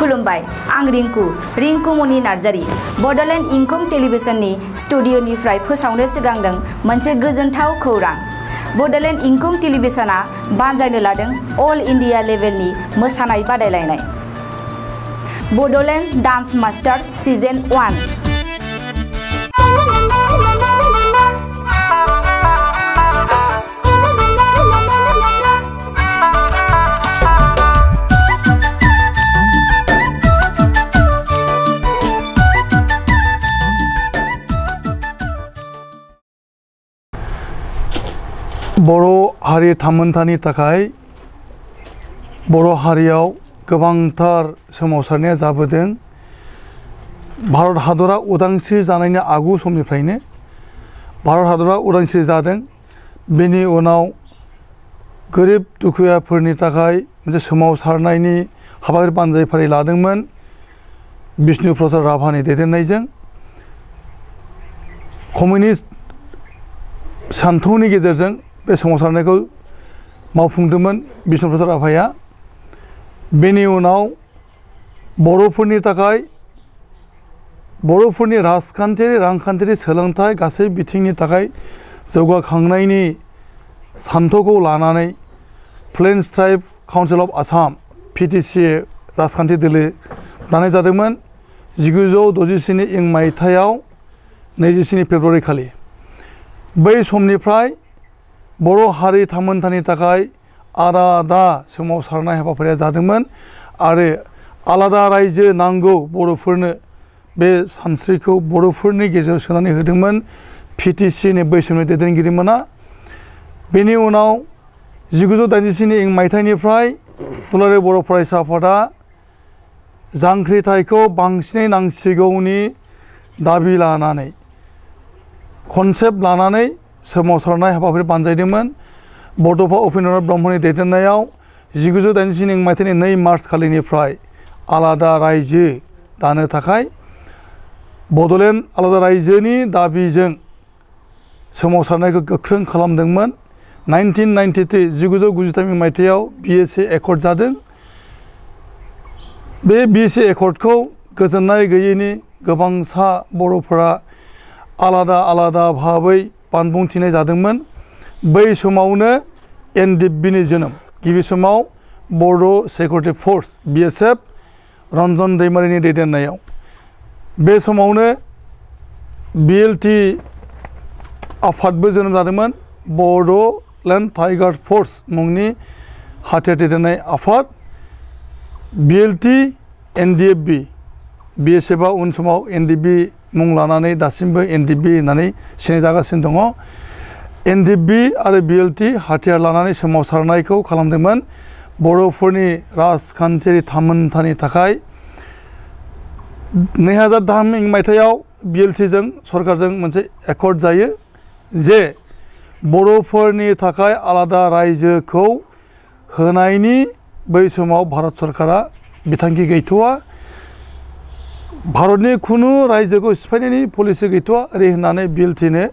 खुलुमबाय आं रिंकु मनि नार्जारी बडलेण्ड इंखं टेलिभिजननि स्टुडिअनिफ्राय फोसावनो सिगांदों मोनसे गोजोनथाव खौरां। बडलेण्ड इंखं टेलिभिजना बानजायनो लादों अल इंडिया लेभेलनि मोसानाय बादायलायनाय बडलेण्ड डान्स मास्टार सीजन 1। बर' हारि थामोनथानि थाखाय बर' हारियाव गोबांथार सोमावसारनाया जाबोदों। भारत हादरा उदांस्रि जानायनि आगु समनिफ्रायनो भारत हादरा उदांस्रि जादों। बेनि उनाव गोरिब दुखुयाफोरनि थाखाय मोनसे सोमावसारनायनि हाबाफारि बानजायफारि लादोंमोन बिष्णु प्रसाद राभानि दैदेननायजों। कमिउनिस्ट सानथौनि गेजेरजों बे सोमावसारनायखौ मावफुंदोंमोन बिष्णु प्रसाद राभाया। बेनि उनाव बर'फोरनि थाखाय बर'फोरनि राजखान्थियारि रांखान्थियारि सोलोंथाइ गासै बिथिंनि थाखाय जौगाखांनायनि सान्थौखौ लानानै plains tribe council of Assam PTC राजखान्थि दोलो दानाय जादोंमोन 1967 इं मायथाइयाव 27 फेब्रुवारि खालि। बै समनिफ्राय बर' हारि थामोनथानि थाखाय आलादा सोमावसारनाय हाबाफारिया जादोंमोन आरो आलादा रायजो नांगौ बर'फोरनो बे सानस्रिखौ बर'फोरनि गेजेराव सोनानै होदोंमोन PTCनि बै समनि दैदेनगिरिमोना। बेनि उनाव 1987 इं मायथाइनिफ्राय दुलाराय बर' फरायसा आफादा जांख्रिथायखौ बांसिनै नांसिगौनि दाबि लानानै कनसेप्ट लानानै सोमावसारनाय हाबाफारि बानजायदोंमोन। बड'फा उपेन्द्रनाथ ब्रह्मनि दैदेननायाव 1987 इं मायथाइनि 2 मार्च खालिनिफ्राय आलादा रायजो दानो थाखाय बड'लेण्ड आलादा रायजोनि दाबिजों सोमावसारनायखौ गोख्रों खालामदोंमोन। 1993 इं मायथाइयाव BSA एकर्ड जादों। बे BSA एकर्डखौ गोजोननाय गैयैनि गोबांसा बर'फोरा आलादा आलादा भाबै बानबुंथिनाय जादोंमोन। बै समावनो एन.ड.नि जोनोम गिबि समाव बड' सिकिउरिटि फर्स BSF रन्जन दैमारिनि दैदेननायाव। बे समावनो BLT आफादबो जोनोम जादोंमोन बड'लेण्ड टाइगार फर्स मुंनि हाथियार दैदेननाय आफाद। BLT NDFB BSFआ उन समाव NDB मुं लानानै दासिमबो NDB होननानै सिनायजागासिनो दङ। NDB आरो BLT हाथियार लानानै सोमावसारनायखौ खालामदोंमोन बर'फोरनि राजखान्थियारि थामोनथानि थाखाय। 2003 इं मायथाइयाव BLTजों सरकारजों मोनसे एकर्ड जायो जे बर'फोरनि थाखाय आलादा रायजोखौ होनायनि बै समाव भारत सरकारा बिथांखि गैथ'वा। भारतनि खुनु रायजोखौ सिफायनायनि पलिसि गैथ'वा ओरै होननानै BLTनो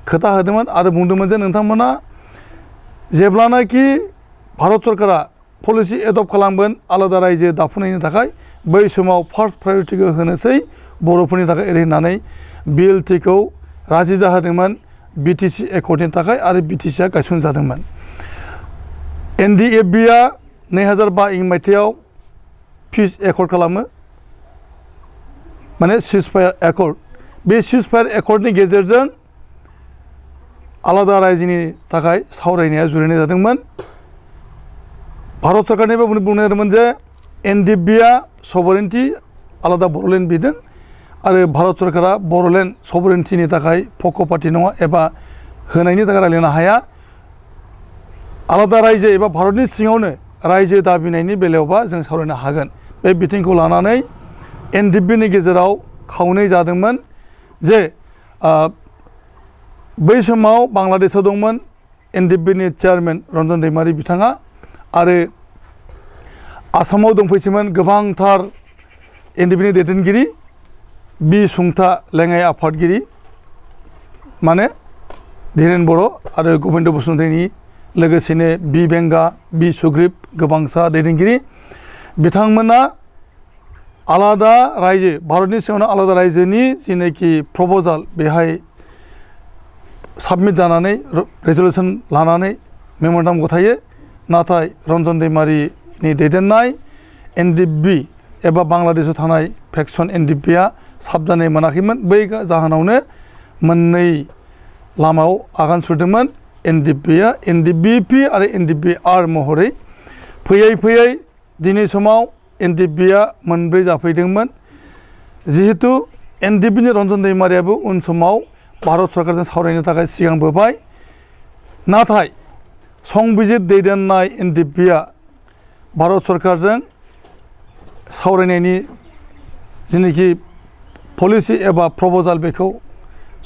खोथा होदोंमोन आरो बुंदोंमोन जे नोंथांमोना जेब्लानाखि भारत सरकारा पलिसि एडप्ट खालामगोन आलादा रायजो दाफुंनायनि थाखाय बै समाव फार्स्ट प्रायरिटिखौ होनोसै बर'फोरनि थाखाय ओरै होननानै BLTखौ राजि जाहोदोंमोन BTC एकर्डनि थाखाय आरो BTCआ गायसनजादोंमोन। NDFBआ 2005 इं मायथाइयाव पिस एकर्ड खालामो माने सिजफायार एकर्ड। बे सिजफायार एकर्डनि गेजेरजों आलादा रायजोनि थाखाय सावरायनाया जुरिनाय जादोंमोन। भारत सरकारनिफ्राय बुंनाय जादोंमोन जे NDFBआ सभरेन्टि आलादा बड'लेण्ड बिदों आरो भारत सरकारा बड'लेण्ड सभरेन्टिनि थाखाय पक्षपाति नङा एबा होनायनि थाखाय रायलायनो हाया। आलादा रायजो एबा भारतनि सिङावनो रायजो दाबिनायनि बेलायावबा जों सावरायनो हागोन। बे बिथिंखौ लानानै NDFBनि गेजेराव खावनै जादोंमोन जे बै समाव बांलादेशआव दंमोन NDFBनि चेयारमेन रन्जन दैमारि बिथाङा आरो आसामाव दंफैसोमोन गोबांथार NDFBनि दैदेनगिरि बि सुंथा लेङाइ आफादगिरि माने धीरेन बर' आरो गबिन्द बसुमतारीनि लोगोसेनो बि बेंगा बि सुग्रीब गोबांसा दैदेनगिरि बिथांमोना आलादा रायजो भारतनि सिङावनो आलादा रायजोनि जिनाखि प्रप'जाल बेहाय साबमिट जानानै रेजलिउसन लानानै मेम'रेन्डाम गथायो नाथाय रन्जन दैमारिनि दैदेननाय एन.ड एबा बांलादेशआव थानाय फेक्सन एन.ड.आ साबजानाय मोनाखैमोन बै जाहोनावनो मोननै लामायाव आगान सुरदोंमोन एन.ड.आ एन.ड.पि आरो एन.ड.आर महरै फैयै फैयै दिनै समाव एन.ड.आ मोनब्रै जाफैदोंमोन जिहेतु एन.ड.नि रन्जन दैमारियाबो उन समाव भारत सरकारजों सावरायनो थाखाय सिगांबोबाय नाथाय संबिजित दैदेननाय एन.ड.आ भारत सरकारजों सावरायनायनि जिनोखि पलिसि एबा प्रप'जाल बेखौ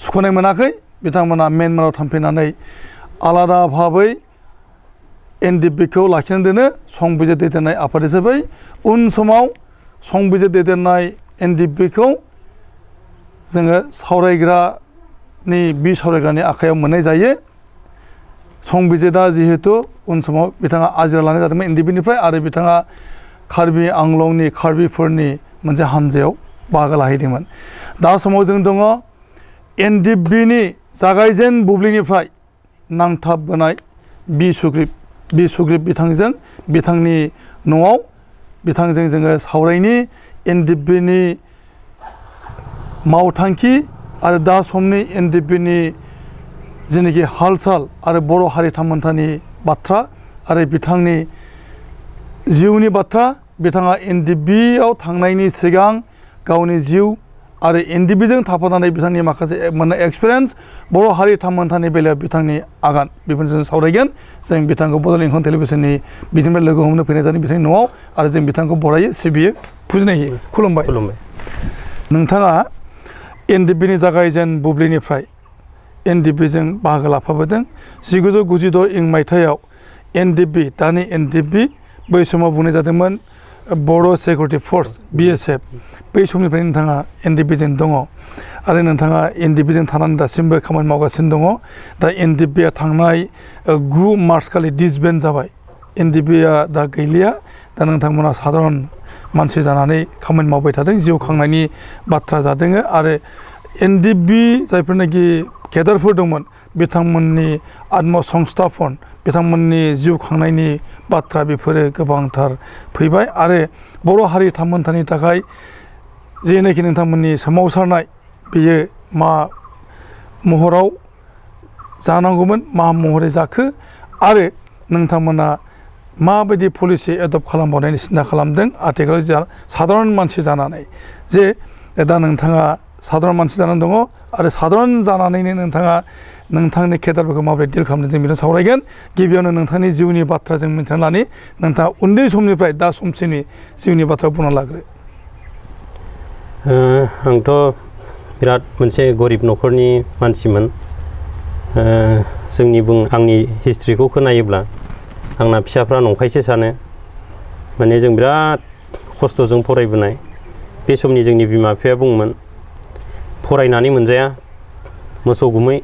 सुख'नाय मोनाखै बिथांमोना म्यानमाराव थांफिननानै आलादा भाबै एन.ड.खौ लाखिनानै दोनो संबिजित दैदेननाय आफाद हिसाबै उन समाव संबिजित दैदेननाय एन.ड.खौ जोङो सावरायग्रानि सावरायग्रानि आखायाव मोननाय जायो संबिजितआ जिहेतु उन समाव बिथाङा आजिरा लानाय जादोंमोन एन.ड.निफ्राय आरो बिथाङा कार्बि आंलंनि कार्बिफोरनि मोनसे हानजायाव बाहागो लाहैदोंमोन दा समाव जों दङ एन.ड.नि जागायजेन बुब्लिनिफ्राय नांथाबबोनाय बि सुग्रीब बिथांजों बिथांनि न'आव बिथांजों जोङो सावरायनि एन.ड.नि मावथांखि आरो दा समनि एन.ड.नि जिनोखि हाल-साल आरो बर' हारि थामोन्थानि बाथ्रा आरो बिथांनि जिउनि बाथ्रा बिथाङा एन.ड.आव थांनायनि सिगां गावनि जिउ आरो एन.ड.जों थाफानानै बिथांनि माखासे मोननाय एक्सपिरियेन्स बर' हारि थामोन्थानि बेलायाव बिथांनि आगान बेफोरजों सावरायगोन जों बिथांखौ बड'लेण्ड इंखं टेलिभिजननि बिथांनिफ्राय लोगो हमनो फैनाय जादों बिथांनि न'आव आरो जों बिथांखौ बरायो सिबियो फुजिनाय होयो खुलुमबाय नोंथाङा एन.ड.नि जागायजेन बुब्लिनिफ्राय एन.ड.जों बाहागो लाफाबोदों 1996 इं मायथाइयाव एन.ड दानि एन.ड बै समाव बुंनाय जादोंमोन बर' सिकिउरिटि फर्स BSF बै समनिफ्राय नोंथाङा एन.ड.जों दङ आरो नोंथाङा एन.ड जों थानानै दासिमबो खामानि मावगासिनो दङ दा एन.ड थांनाय 9 मार्च खालि डिसबेन्ड जाबाय एन.ड.आ दा गैलिया दा नोंथांमोना साधारन मानसि जानानै खामानि मावबाय थादों जिउ खांनायनि बाथ्रा जादों आरो एन.ड जायफोरनाखि केडारफोर दंमोन बिथांमोननि आत्मसंस्थापन बिथांमोननि जिउ खांनायनि बाथ्रा बेफोरो गोबांथार फैबाय आरो बर' हारि थामोन्थानि थाखाय जेनाखि नोंथांमोननि सोमावसारनाय बेयो मा महराव जानांगौमोन मा महरै जाखो आरो नोंथांमोना माबायदि पलिसि एडप्ट खालामबावनायनि सिन्था खालामदों आथिखालाव साधारन मानसि जानानै जे दा नोंथाङा साधारन मानसि जानानै दङ आरो साधारन जानानैनो नोंथाङा नोंथांनि केडारफोरखौ माबोरै डिल खालामदों जों बेखौ सावरायगोन गिबियावनो नोंथांनि जिउनि बाथ्रा जों मिन्थिना लानि नोंथाङा उन्दै समनिफ्राय दा समसिमनि जिउनि बाथ्रा बुंना लाग्रो आंथ' बिराद मोनसे गरिब न'खरनि मानसिमोन आंनि हिस्ट्रिखौ खोनायोब्ला आंना फिसाफ्रा नंखायसो सानो माने जों बिराद खस्थ'जों फरायबोनाय बे समनि जोंनि बिमा बिफाया बुङोमोन फरायनानै मोनजाया मोसौ गुमै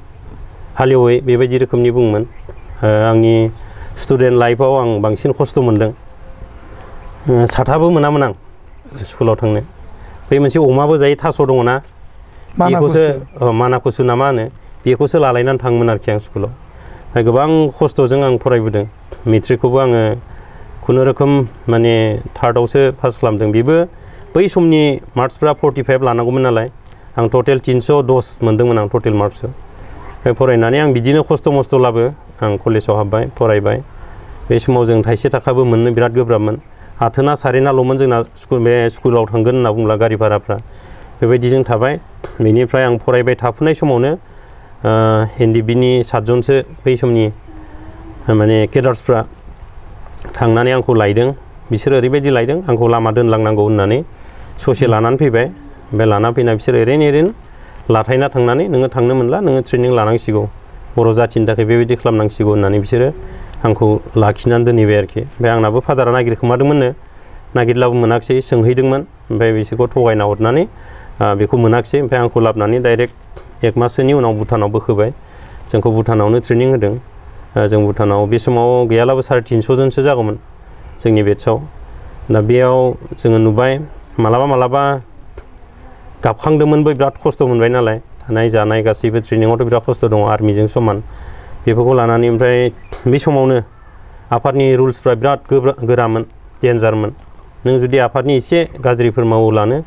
हालेवै बेबायदि रोखोमनि बुङोमोन आंनि स्टुडेन्ट लाइफआव आं बांसिन खस्थ' मोनदों साथाबो मोनामोन आं स्कुलाव थांनो बै मोनसे अमाबो जायो थास' दङ ना बेखौसो मानाकुसु ना मा होनो बेखौसो लालायनानै थाङोमोन आरोखि आं स्कुलाव ओमफ्राय गोबां खस्थ'जों आं फरायबोदों मेट्रिकखौबो आङो खुनुरोखोम माने थार्डआवसो पास खालामदों बेबो बै समनि मार्क्सफ्रा 45 लानांगौमोन नालाय आं टटेल 310 मोनदोंमोन आं टटेल मार्क्सआव ओमफ्राय फरायनानै आं बिदिनो खस्थ' मस्थ'ब्लाबो आं कलेजाव हाबबाय फरायबाय बे समाव जों थाइसे थाखाबो मोननो बिराद गोब्राबमोन आथोना सारेनाल'मोन जोंना बे स्कुलाव थांगोन होनना बुंब्ला गारि भाराफ्रा बेबायदिजों थाबाय बेनिफ्राय आं फरायबाय थाफुनाय समावनो एन.ड.नि 7 जनसो बै समनि माने केडार्सफ्रा थांनानै आंखौ लायदों बिसोर ओरैबायदि लायदों आंखौ लामा दोनलांनांगौ होननानै ससे लानानै फैबाय ओमफ्राय लाना फैना बिसोर ओरैनो लाथायना थांनानै नोङो थांनो मोनला नोङो ट्रेनिं लानांसिगौ बर' जाथिनि थाखाय बेबायदि खालामनांसिगौ होननानै बिसोरो आंखौ लाखिनानै दोनहैबाय आरोखि ओमफ्राय आंनाबो फादारा नागिरखोमादोंमोननो नागिरलाबो मोनाखिसै सोंहैदोंमोन ओमफ्राय बिसोरखौ थगायना हरनानै बेखौ मोनाखिसै ओमफ्राय आंखौ लाबोनानै डाइरेक्ट 1 माससोनि उनाव भुटानाव बोखोबाय जोंखौ भुटानावनो ट्रेनिं होदों जों भुटानाव बे समाव गैयालाबो 350 जनसो जागौमोन जोंनि बेटसआव दा बेयाव जोङो नुबाय मालाबा मालाबा गाबखांदोंमोनबो बिराद खस्थ' मोनबाय नालाय थानाय जानाय गासैबो ट्रेनिंआवथ' बिराद खस्थ' दङ आर्मिजों समान बेफोरखौ लानानै ओमफ्राय बे समावनो आफादनि रुल्सफ्रा बिराद गोरामोन डेन्जारमोन नों जुदि आफादनि एसे गाज्रिफोर मावोब्लानो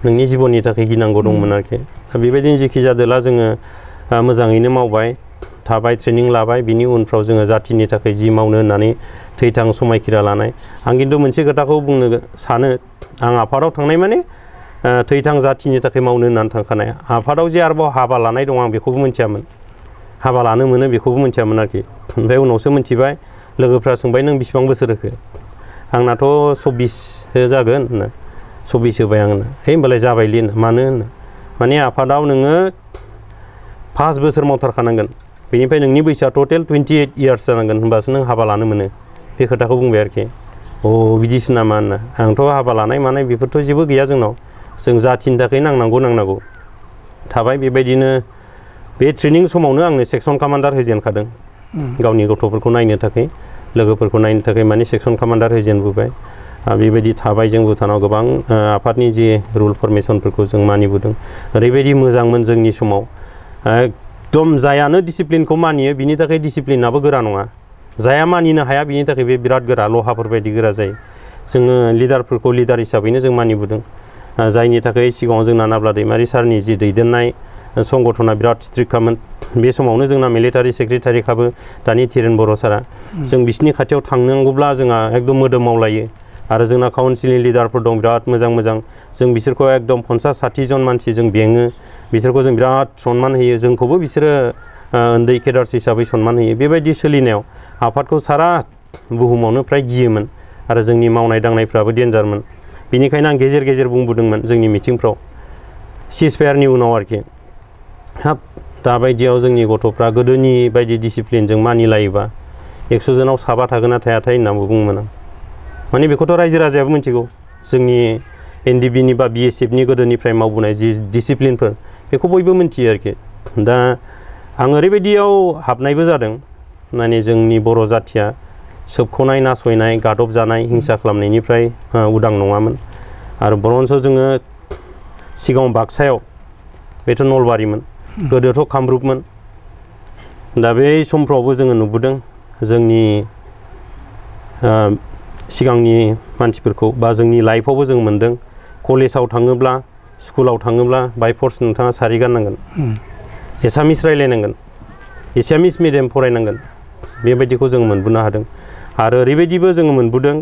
नोंनि जिबननि थाखाय गिनांगौ दंमोन आरोखि दा बेबायदिनो जेखि जादोला जोङो मोजाङैनो मावबाय थाबाय ट्रेनिं लाबाय बिनि उनफ्राव जोङो जाथिनि थाखाय जि मावनो होननानै थैथां समायखिरा लानाय आं खिन्थु मोनसे खोथाखौ बुंनो सानो आं आफादाव थांनाय माने थैथां जाथिनि थाखाय मावनो होननानै थांखानाय आफादाव जे आरोबाव हाबा लानाय दं आं बेखौबो मिथियामोन हाबा लानो मोनो बेखौबो मिथियामोन आरोखि ओमफ्राय उनावसो मिथिबाय लोगोफ्रा सोंबाय नों बेसेबां बोसोर होखो आंनाथ' 24 जागोन होनना 24 होबाय आंना है होमबालाय जाबायलै मानो होनना माने आफादाव नोङो 5 बोसोर मावथारखानांगोन बेनिफ्राय नोंनि बैसोआ टटेल 28 इयार्स जानांगोन होमबासो नों हाबा लानो मोनो बे खोथाखौ बुंबाय आरोखि बिदिसो नामा होनना आंथ' हाबा लानाय मानाय बेफोरथ' जेबो गैया जोंनाव जों जाथिनि थाखाय नांनांगौ थाबाय बेबायदिनो बे ट्रेनिं समावनो आंनो सेक्सन कामान्डार होजेनखादों गावनि गथ'फोरखौ नायनो थाखाय लोगोफोरखौ नायनो थाखाय माने सेक्सन कामान्डार होजेनबोबाय बेबायदि थाबाय जों भुटानाव गोबां आफादनि जे रुल फरमेसनफोरखौ जों मानिबोदों ओरैबायदि मोजांमोन जोंनि समाव एकदम जायानो डिसिप्लिनखौ मानियो बिनि थाखाय डिसिप्लिनाबो गोरा नङा जाया मानिनो हाया बिनि थाखाय बे बिराद गोरा लहाफोर बायदि गोरा जायो जोङो लिडारफोरखौ लिडार हिसाबैनो जों मानिबोदों जायनि थाखाय सिगाङाव जोंना नाब्ला दैमारि सारनि जि दैदेननाय संगठना बिराद स्ट्रिक्टखामोन बे समावनो जोंना मिलिटारि सेक्रेटारिखाबो दानि थिरेन बर' सारा जों बिसिनि खाथियाव थांनांगौब्ला जोंहा एकदम मोदोम मावलायो आरो जोंना काउन्सिलनि लिडारफोर दं बिराद मोजां जों बिसोरखौ एकदम 50-60 जन मानसि जों बेङो बिसोरखौ जों बिराद सनमान होयो जोंखौबो बिसोरो उन्दै केडार्स हिसाबै सनमान होयो बेबायदि सोलिनायाव आफादखौ सारा बुहुमावनो फ्राय गियोमोन आरो जोंनि मावनाय दांनायफ्राबो डेन्जारमोन बेनिखायनो आं गेजेर गेजेर बुंबोदोंमोन जोंनि मिटिंफ्राव सिजफायारनि उनाव आरोखि हाब दाबायदियाव जोंनि गथ'फ्रा गोदोनि बायदि डिसिप्लिनजों मानिलायोबा 100 जनाव साबा थागोन ना थायाथाय होननानै बुङोमोन आं माने बेखौथ' रायजो राजायाबो मिथिगौ जोंनि एन.ड.नि बा बि.एस.एफनि गोदोनिफ्राय मावबोनाय जि डिसिप्लिनफोर बेखौ बयबो मिथियो आरोखि दा आं ओरैबायदियाव हाबनायबो जादों माने जोंनि बर' जाथिया सोबख'नाय नासयनाय गादब जानाय हिंसा खालामनायनिफ्राय उदां नङामोन आरो बरन्स जोङो सिगाङाव बाक्सायाव बेथ' नलबारिमोन गोदोथ' कामरुपमोन दा बे समफ्रावबो जोङो नुबोदों जोंनि सिगांनि मानसिफोरखौ बा जोंनि लाइफआवबो जों मोनदों कलेजाव थाङोब्ला स्कुलाव थाङोब्ला बाय फर्स नोंथाङा सारि गाननांगोन एसामिस रायलायनांगोन एसामिस मिडियाम फरायनांगोन बेबायदिखौ जों मोनबोनो हादों आरो ओरैबायदिबो जोङो मोनबोदों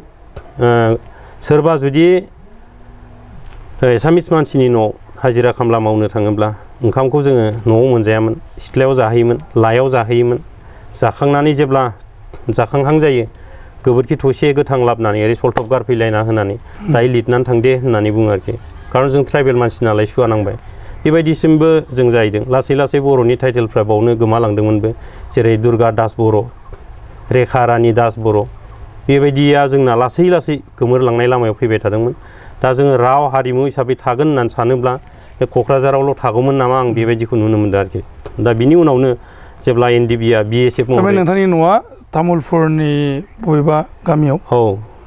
सोरबा जुदि एसामिस मानसिनि न'आव हाजिरा खामला मावनो थाङोब्ला ओंखामखौ जोङो न'आव मोनजायामोन सिथ्लायाव जाहैयोमोन लायाव जाहैयोमोन जाखांनानै जेब्ला जाखांहां जायो गोबोरखि थसे गोथां लाबनानै ओरै सलथब गारफैलायना होनानै दायो लिरनानै थांदे होननानै बुङो आरोखि खारन जों ट्राइबेल मानसि नालाय सुवा नांबाय बेबायदिसिमबो जों जाहैदों लासै लासै बर'नि टाइटेलफ्रा बावनो गोमालांदोंमोनबो जेरै दुर्गा दास बर' रेखा रानि दास बर' बेबायदिया जोंना लासै लासै गोमोरलांनाय लामायाव फैबाय थादोंमोन दा जोङो राव हारिमु हिसाबै थागोन होननानै सानोब्ला बे क'क्राझारावल' थागौमोन नामा आं बेबायदिखौ नुनो मोनदों आरोखि दा बिनि उनावनो जेब्ला एन.ड.बिआ बि.एस.एफ महरै नोंथांनि न'आ तामुलपुरनि बबेबा गामियाव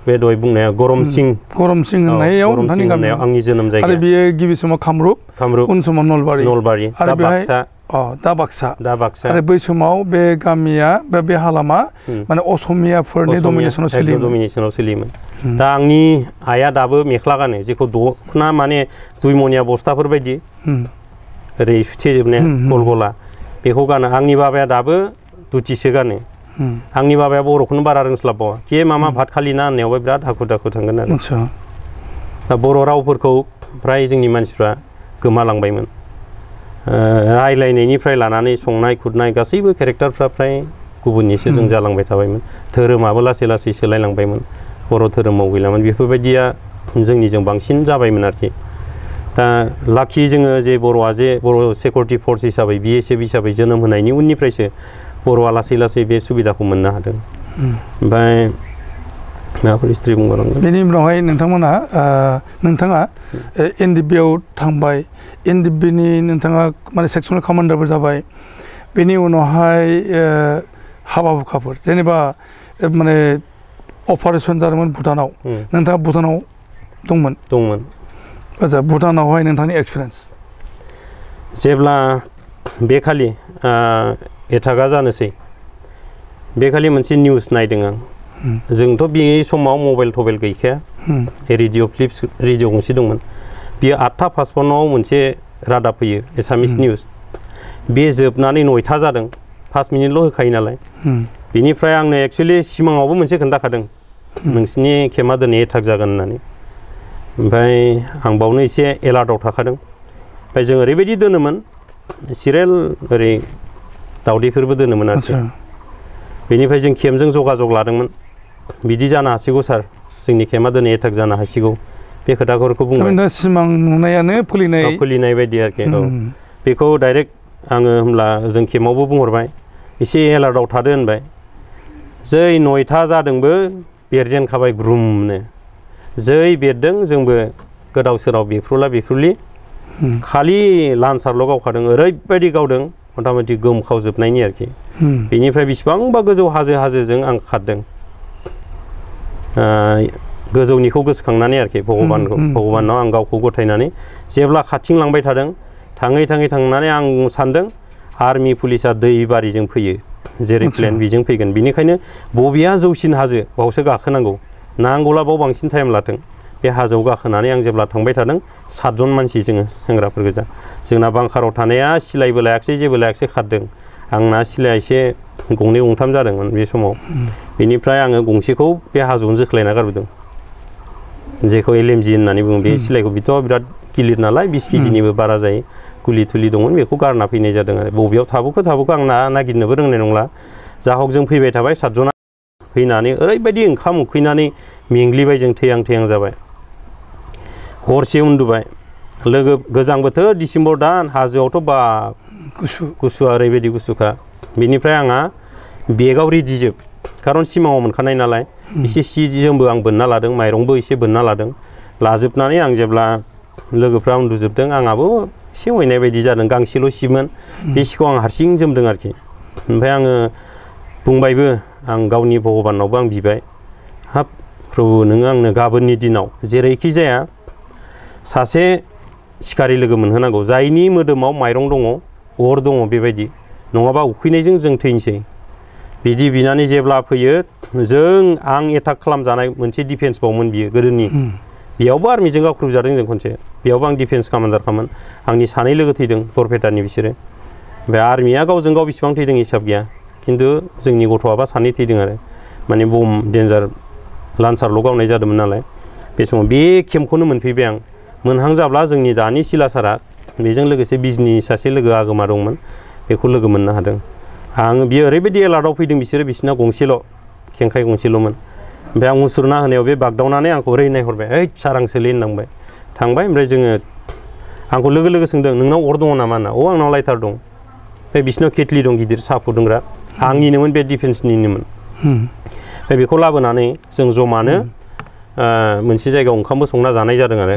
बे दहाय बुंनाया गरम सिं होननायाव नोंथांनि गामियाव आंनि जोनोम जायगा आरो बियो गिबि समाव कामरुप उन समाव नलबारि आरो दा बाक्सा आरो बै समाव बे गामिया बे हालामा माने असमियाफोरनि डमिनेसनाव सोलियोमोन दा आंनि आइया दाबो मेख्ला गानो जेखौ दखना माने 2 मनिया बस्थाफोर बायदि ओरै सुथेजोबनाया गल गला बेखौ गानो आंनि बाबाया दाबो दुथिसो गानो आंनि बाबाया बर'खौनो बारा रोंस्लाबबावा के मामा भात खालि ना होननायावबो बिराद हाखु दाखु थांगोन आरो दा बर' रावफोरखौ फ्राय जोंनि मानसिफ्रा गोमालांबायमोन रायलायनायनिफ्राय लानानै संनाय खुरनाय गासैबो केरेक्टारफ्रा फ्राय गुबुननिसो जों जालांबाय थाबायमोन धोरोमाबो लासै लासै सोलायलांबायमोन बर' धोरोमाव गैलामोन बेफोरबायदिया जोंनिजों बांसिन जाबायमोन आरोखि दा लाखि जोङो जे बर'आ जे बर' सिकिउरिटि फर्स हिसाबै बि.एस.एफ हिसाबै जोनोम होनायनि उननिफ्रायसो बर'आ लासै लासै बे सुबिदाखौ मोननो हादों ओमफ्राय माबाफोर हिस्ट्रि बुंबावनांगोन बेनि उनावहाय नोंथाङा एन.ड.बिआव थांबाय एन.ड.बिनि नोंथाङा माने सेक्सनेल कामान्डारबो जाबाय बेनि उनावहाय हाबा हुखाफोर जेनेबा माने अपारेसन जादोंमोन भुटानाव नोंथाङा भुटानाव दंमोन आच्छा भुटानावहाय नोंथांनि एक्सपिरियेन्स जेब्ला बे खालि एटाका जानोसै बे खालि मोनसे निउस नायदों आं जोंथ' बे समाव मबाइल थबाइल गैखाया रेडिअ' गंसे दंमोन बियो 8:55 मोनसे रादाब फैयो एसामिस निउस बे जोबनानै 9टा जादों 5 मिनिटल' होखायो नालाय बेनिफ्राय आंनो एक्चुअलि सिमाङावबो मोनसे खोन्थाखादों नोंसिनि केम्पआ दिनै एटाक जागोन होननानै ओमफ्राय आं बावनो एसे एलार्टआव थाखादों ओमफ्राय जों ओरैबायदि दोनोमोन सिरियाल ओरै दावदैफोरबो दोनोमोन आरोखि बेनिफ्राय जों केम्पजों जगाजग लादोंमोन बिदि जानो हासिगौ सार जोंनि केम्पआ दिनै एटाक जानो हासिगौ बे खोथाफोरखौ बुंबाय सिमां नुनायानो फोलिनाय बायदि आरोखि औ बेखौ डाइरेक्ट आङो होमब्ला जों केम्पआवबो बुंहरबाय एसे एलार्टआव थादो होनबाय जै 9टा जादोंबो बेरजेनखाबाय ग्रुमनो जै बेरदों जोंबो गोदाव सोराव बेफ्रुलि खालि लान्सारल' गावखादों ओरैबायदि गावदों मथा मथि गोमखावजोबनायनि आरोखि बेनिफ्राय बेसिबांबा गोजौ हाजोजों आं खारदों गोजौनिखौ गोसोखांनानै आरोखि भगबानाव आं गावखौ गथायनानै जेब्ला खाथिंलांबाय थादों थाङै थांनानै आं सान्दों आर्मि पुलिसा दैबारिजों फैयो जेरै प्लेन बेजों फैगोन बेनिखायनो बबेया जौसिन हाजो बावसो गाखोनांगौ नांगौला बाव बांसिन टाइम लाथों बे हाजोआव गाखोनानै आं जेब्ला थांबाय थादों 7 जन मानसि जोङो सेंग्राफोर गोजा जोंना बांकाराव थानाया सिलायबो लायाखिसै जेबो लायाखिसै खारदों आंना सिलाया एसे 2-3 जादोंमोन बे समाव बेनिफ्राय आङो गंसेखौ बे हाजोआवनो जोख्लायना गारबोदों जेखौ LMG होननानै बुङो बे सिलायखौ बिथ' बिराद गिलिर नालाय 20 केजिनिबो बारा जायो गुलि थुलि दंमोन बेखौ गारना फैनाय जादों आरो बबेयाव थाबोखो आं नागिरनोबो रोंनाय नंला जाहक जों फैबाय थाबाय 7 जना फैनानै ओरैबायदि ओंखाम उखैनानै मेंग्लिबाय जों थैहां जाबाय हरसे उन्दुबाय लोगो गोजां बोथोर डिसेम्बर दान हाजोआवथ' बा गुसुआ ओरैबायदि गुसुखा बेनिफ्राय आंहा बेगाव रेडिजोब खारन सिमाङाव मोनखानाय नालाय एसे सि जोमबो आं बोनना लादों माइरंबो एसे बोनना लादों लाजोबनानै आं जेब्ला लोगोफ्रा उन्दुजोबदों आंहाबो एसे अयनाय बायदि जादों गांसेल' सिमोन बे सिखौ आं हारसिं जोमदों आरोखि ओमफ्राय आङो बुंबायबो आं गावनि भगबानावबो आं बिबाय हाब प्रभु नोङो आंनो गाबोननि दिनाव जेरैखि जाया सासे सिखारि लोगो मोनहोनांगौ जायनि मोदोमाव माइरं दङ अर दङ बेबायदि नङाबा उखैनायजों जों थैनोसै बिदि बिनानै जेब्ला फैयो आं एटाक खालामजानाय मोनसे डिफेन्स बावमोन बियो गोदोनि बेयावबो आर्मिजों गावख्रुबजादों जों खनसे बेयावबो आं डिफेन्स कामान्डारखामोन आंनि 2 लोगो थैदों बरपेटानि बिसोरो ओमफ्राय आर्मिया गावजों गाव बेसेबां थैदों हिसाब गैया खिन्थु जोंनि गथ'आबा 2 थैदों आरो माने बम डेन्जार लान्सारल' गावनाय जादोंमोन नालाय बे समाव बे केम्पखौनो मोनफैबाय आं मोनहां जाब्ला जोंनि दानि सिलासारा बेजों लोगोसे बिजनि सासे लोगो आगोमा दंमोन बेखौ लोगो मोननो हादों आङो बियो ओरैबायदि एलार्टआव फैदों बिसिना गंसेल' खेंखाय गंसेल'मोन ओमफ्राय आं मुसुरना होनायाव बे बागदावनानै आंखौ ओरै नायहरबाय ओइ सार आं सोलै होननांबाय थांबाय ओमफ्राय जोङो आंखौ लोगो सोंदों नोंनाव अर दङ नामा होनना आंनाव लाइटार दं ओमफ्राय बिसिनाव केटलि दं गिदिर साहा फुदुंग्रा आंनिनोमोन बे डिफेन्सनिनोमोन ओमफ्राय बेखौ लाबोनानै जों जमानो मोनसे जायगायाव ओंखामबो संना जानाय जादों आरो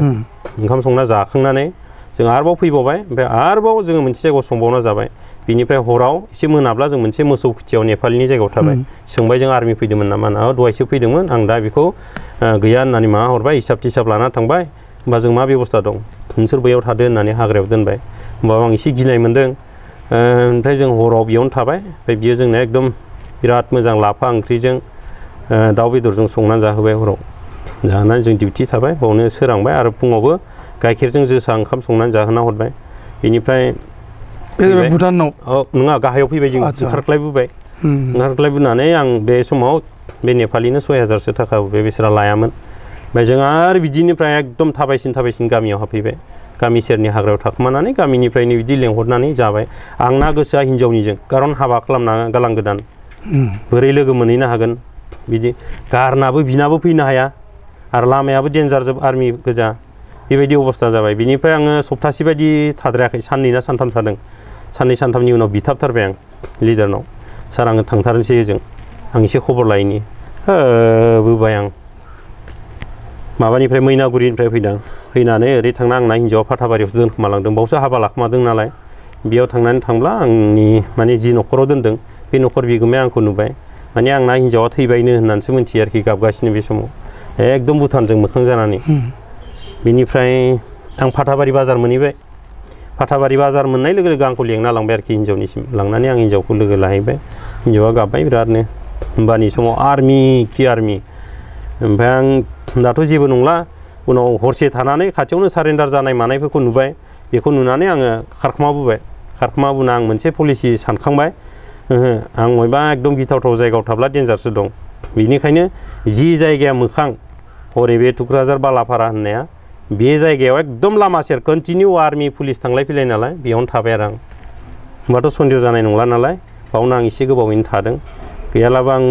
ओंखाम संना जाखांनानै जों आरोबाव फैबावबाय ओमफ्राय आरोबाव जोङो मोनसे जायगायाव संबावना जाबाय बिनिफ्राय हराव एसे मोनाब्ला जों मोनसे मोसौ खुथियाव नेपालनि जायगायाव थाबाय सोंबाय जों आर्मि फैदोंमोन नामा दहायसो फैदोंमोन आं दा बेखौ गैया होननानै माबा हरबाय हिसाब थिसाब लाना थांबाय होमबा जों मा बेबस्था दं नोंसोर बैयाव थादो होननानै हाग्रायाव दोनबाय होमबा आं एसे गिनाय मोन्दों ओमफ्राय जों हराव बेयावनो थाबाय ओमफ्राय बियो जोंनो एकदम बिराद मोजां लाफा ओंख्रिजों दाउ बेदरजों संनानै जाहोबाय हराव जाहोनानै जों डिउटि थाबाय बावनो सोरांबाय आरो फुङावबो गाइखेरजों जोसा ओंखाम संनानै जाहोना हरबाय बेनिफ्राय भुटानाव नङा गाहायाव फैबाय जों ओंखारख्लायबोनानै आं बे समाव बे नेपालिनो 6000सो थाखा होबाय बिसोरा लायामोन ओमफ्राय जों आरो बिदिनिफ्राय एकदम थाबायसिन गामियाव हाबफैबाय गामि सेरनि हाग्रायाव थाखोमानानै गामिनिफ्रायनो बिदि लेंहरनानै जाबाय आंना गोसोआ हिन्जावनिजों खारन हाबा खालामना गालां गोदान बोरै लोगो मोनहैनो हागोन बिदि गारनाबो बिनाबो फैनो हाया आरो लामायाबो डेन्जारजोब आर्मि गोजा बेबायदि अबस्था जाबाय बिनिफ्राय आङो सप्तासे बायदि थाद्रायाखै 2 ना 3 थादों 2 3नि उनाव बिथाबथारबाय आं लिडारनाव सार आङो थांथारनोसै ओजों आं एसे खबर लायनि होबोबाय आं माबानिफ्राय मैनागुरिनिफ्राय फैनानै ओरै थांना आंना हिन्जावा फाथाबारियावसो दोनखोमालांदों बावसो हाबा लाखोमादों नालाय बेयाव थांब्ला आंनि माने जि न'खराव दोनदों बे न'खर बिगोमाया आंखौ नुबाय माने आंना हिन्जावा थैबायनो होननानैसो मिन्थियो आरोखि गाबगासिनो बे समाव एकदम भुटानजों मोखां जानानै बेनिफ्राय आं फाथाबारि बाजार मोनहैबाय फाथाबारि बाजार मोननाय लोगो लोगो आंखौ लेंना लांबाय आरोखि हिन्जावनिसिम लांनानै आं हिन्जावखौ लोगो लाहैबाय हिन्जावा गाबबाय बिरादनो होमबानि समाव आर्मि कि आर्मि ओमफ्राय आं दाथ' जेबो नंला उनाव हरसे थानानै खाथियावनो सारेन्डार जानाय मानायफोरखौ नुबाय बेखौ नुनानै आङो खारखोमाबोना आं मोनसे पलिसि सानखांबाय आं बबेबा एकदम गिथावथाव जायगायाव थाब्ला डेन्जारसो दं बेनिखायनो जि जायगाया मोखां हरै बे टुक्राझार बालाफारा होननाया बे जायगायाव एकदम लामा सेर कन्टिनिउ आर्मि पुलिस थांलाय फैलाय नालाय बेयावनो थाबाय आरो आं होमबाथ' सन्देह जानाय नंला नालाय बावनो आं एसे गोबावैनो थादों गैयालाबो आं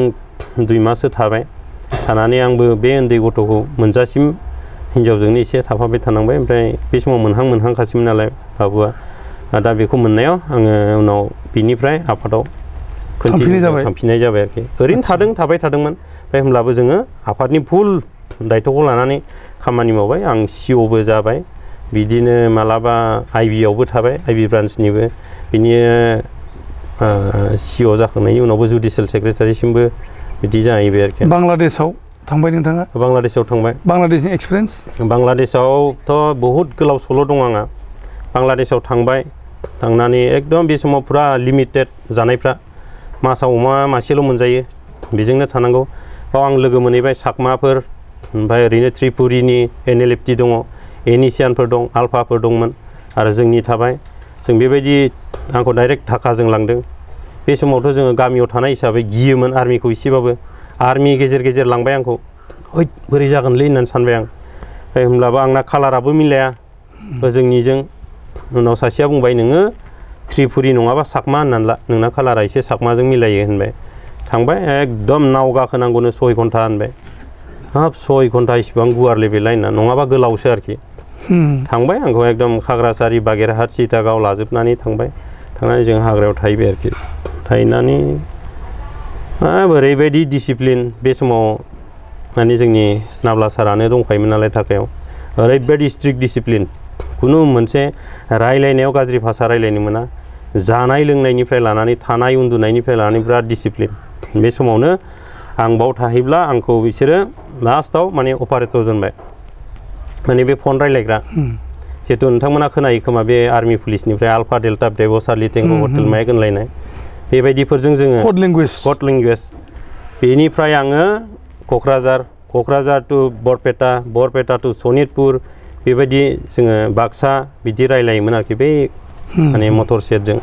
2 माससो थाबाय थानानै आंबो बे उन्दै गथ'खौ मोनजासिम हिन्जावजोंनो एसे थाफाबाय थानांबाय ओमफ्राय बे समाव मोनहांखासैमोन नालाय बाबुआ दा बेखौ मोननायाव आङो उनाव बिनिफ्राय आफादाव थांफिननाय जाबाय आरोखि ओरैनो थाबाय थादोंमोन ओमफ्राय होमब्लाबो जोङो आफादनि फुल दायथ'खौ लानानै खामानि मावबाय आं सिअ'बो जाबाय बिदिनो मालाबा आइबिआवबो थाबाय आइबि ब्रान्सनिबो बिनि सिअ जाखांनायनि उनावबो जुडिसियेल सेक्रेटारिसिमबो बिदि जाहैबाय आरोखि बांलादेशआव थांबाय नोंथाङा बांलादेशआव थांबाय बांलादेशनि एक्सपिरियेन्स बांलादेशआवथ' बहुद गोलाव सल' दं आंहा बांलादेशआव थांबाय थांनानै एकदम बे समाव फुरा लिमिटेड जानायफ्रा मासाव अमा मासेल' मोनजायो बेजोंनो थानांगौ बाव आं लोगो मोनहैबाय साकमाफोर ओमफ्राय ओरैनो त्रिपुरिनि एनएलएफटि दङ एनिसियानफोर दं आल्फाफोर दंमोन आरो जोंनि थाबाय जों बेबायदि आंखौ डाइरेक्ट ढाकाजों लांदों बे समावथ' जोङो गामियाव थानाय हिसाबै गियोमोन आर्मिखौ एसेबाबो आर्मि गेजेर गेजेर लांबाय आंखौ ओइ बोरै जागोनलै होननानै सानबाय आं ओमफ्राय होमब्लाबो आंना कालाराबो मिलाया जोंनिजों उनाव सासेया बुंबाय नोङो त्रिपुरि नङाबा साकमा होननानै ला नोंना कालारा एसे साकमाजों मिलायो होनबाय थांबाय एकदम नाव गाखोनांगौनो 6 घन्टा होनबाय हाब 6 घन्टा इसिबां गुवार लेभेल लाइना नङाबा गोलावसो आरोखि थांबाय आंखौ एकदम खाग्रासारि बागेरहाट सिटागाव लाजोबनानै थांनानै जों हाग्रायाव थाहैबाय आरोखि थाहैनानै ओरैबायदि डिसिप्लिन बे समाव माने जोंनि नाब्ला सारानो दंखायोमोन नालाय ढाकायाव ओरैबायदि स्ट्रिक्ट डिसिप्लिन खुनु मोनसे रायलायनायाव गाज्रि भाषा रायलायनो मोना जानाय लोंनायनिफ्राय लानानै थानाय उन्दुनायनिफ्राय लानानै बिराद डिसिप्लिन बे समावनो आं बाव थाहैब्ला आंखौ बिसोरो लास्टआव माने अपारेटर दोनबाय माने बे फन रायलायग्रा जिहेतु नोंथांमोना खोनायो खोमा बे आर्मि पुलिसनिफ्राय alpha delta bravo' charlie tango' hotel mike होनलायनाय बेबायदिफोरजों जोङो कड लेंगुवेज बेनिफ्राय आङो क'क्राझार टु बरपेटा टु सनितपुर बेबायदि जोङो बाक्सा बिदि रायलायोमोन आरोखि बै माने मटर सेटजों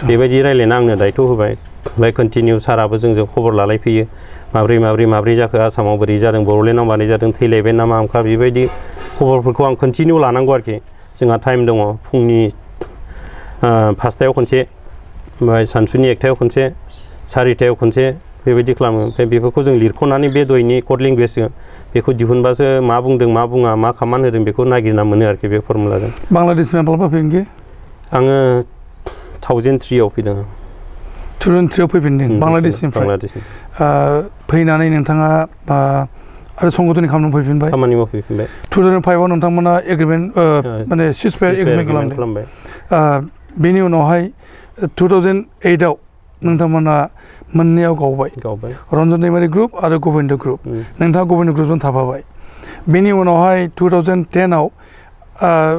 बेबायदि रायलायना आंनो दायथ' होबाय ओमफ्राय कन्टिनिउ साराबो जोंजों खबर लालायफैयो माब्रै जाखो आसामाव बोरै जादों बड'लेण्डआव मारै जादों थैलायबाय नामा आमखा बेबायदि खबरफोरखौ आं कन्टिनिउ लानांगौ आरोखि जोंहा टाइम दङ फुंनि 5टायाव खनसे ओमफ्राय सानसुनि 1टायाव खनसे 4टायाव खनसे बेबायदि खालामो ओमफ्राय बेफोरखौ जों लिरख'नानै बे दयनि कड लेंगुवेजजों बेखौ दिहुनबासो मा बुंदों मा बुङा मा खामान होदों बेखौ नागिरना मोनो आरोखि बे फर्मुलाजों बांलादेशनिफ्राय माब्ला फैफिनखो आङो 2003आव फैदों 2003आव फैफिनदों बांलादेशनिफ्राय फैनानै नोंथाङा आरो संगठननि खामानि मावफैफिनबाय 2005आव नोंथांमोना एग्रिमेन्ट माने सिजफायार एग्रिमेन्ट खालामबाय बेनि उनावहाय 2008आव नोंथांमोना मोननैयाव गावबाय रन्जन दैमारि ग्रुप आरो गबिन्द ग्रुप नोंथाङा गबिन्द ग्रुपजों थाफाबाय बेनि उनावहाय 2010आव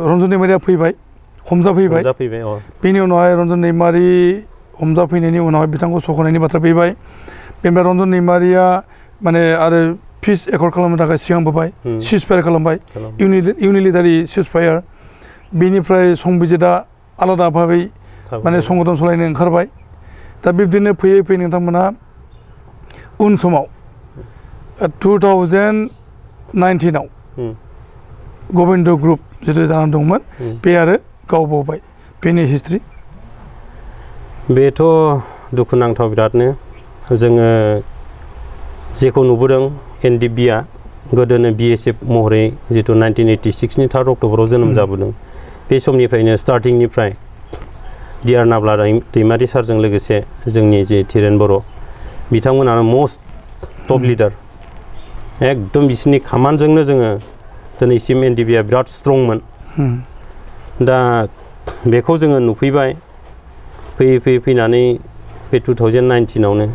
रन्जन दैमारिया फैबाय हमजाफैबाय बेनि उनावहाय रन्जन दैमारि हमजाफैनायनि उनावहाय बिथांखौ सख'नायनि बाथ्रा फैबाय बेनिफ्राय रन्जन दैमारिया माने आरो पिस एकर्ड खालामनो थाखाय सिगांबोबाय सिजफायार खालामबाय इउनिलिटारि सिजफायार बेनिफ्राय संबिजितआ आलादा भाबै माने संगठन सालायनो ओंखारबाय दा बिब्दिनो फैयै नोंथांमोना उन समाव 2019आव गबिन्द ग्रुप जितु जानानै दंमोन बे आरो गावबावबाय बेनि हिस्ट्रि बेथ' दुखुनांथाव बिरादनो जोङो जेखौ नुबोदों एन.ड.आ गोदोनो BSF महरै जितु 1986नि 3 अक्ट'बराव जोनोम जाबोदों बे समनिफ्रायनो स्टार्टिंनिफ्राय डिआर नाब्ला दैमारि सारजों लोगोसे जोंनि जे थिरेन बर' बिथांमोनानो मस्ट टप लिडार एकदम बिसोरनि खामानजोंनो जोङो दिनैसिम एन.ड.आ बिराद स्ट्रंमोन दा बेखौ जोङो नुफैबाय फैनानै बे 2019आवनो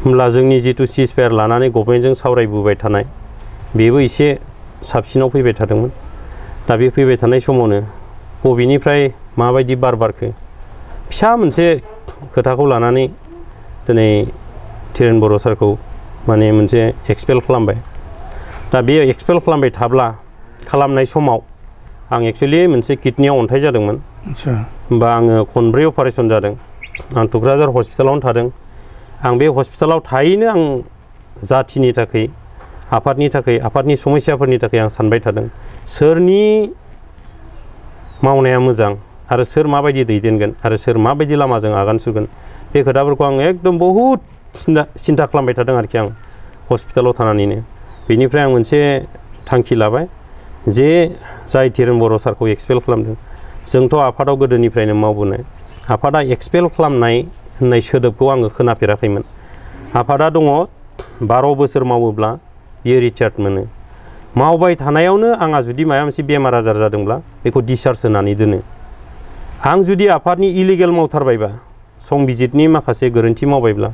होमब्ला जोंनि जितु सिजफायार लानानै गभर्नमेन्टजों सावरायबोबाय थानाय बेबो एसे साबसिनाव फैबाय थादोंमोन दा बे फैबाय थानाय समावनो बबेनिफ्राय माबायदि बार बारखो फिसा मोनसे खोथाखौ लानानै दिनै धिरेन बर' सारखौ माने मोनसे एक्सपेल खालामबाय। दा बे एक्सपेल खालामबाय खालामनाय समाव आं एक्चुअलि मोनसे किडनियाव अन्थाइ जादोंमोन। होमबा आङो खनब्रै अपारेशन जादों। आं टुक्राझार हस्पिटालावनो थादों। आं बे हस्पिटालाव थायैनो आं जाथिनि थाखाय आफादनि समस्याफोरनि थाखाय आं सानबाय थादों सोरनि मावनाया मोजां आरो सोर माबायदि दैदेनगोन आरो सोर माबायदि लामाजों आगान सुरगोन बे खोथाफोरखौ आं एकदम बहुद सिन्था खालामबाय थादों आरोखि आं हस्पिटालाव थानानैनो। बेनिफ्राय आं मोनसे थांखि लाबाय जे जाय धिरेन बर' सारखौ एक्सपेल खालामदों जोंथ' आफादाव गोदोनिफ्रायनो मावबोनाय आफादा एक्सपेल खालामनाय होननाय सोदोबखौ आङो खोनाफेराखैमोन। आफादा दङ 12 बोसोर मावोब्ला बियो रिटायार्ड मोनो। मावबाय थानायावनो आंहा जुदि माबा मोनसे बेमार आजार जादोंब्ला बेखौ डिसचार्ज होनानै दोनो। आं जुदि आफादनि इलिगेल मावथारबायबा संबिजितनि माखासे गोरोन्थि मावबायब्ला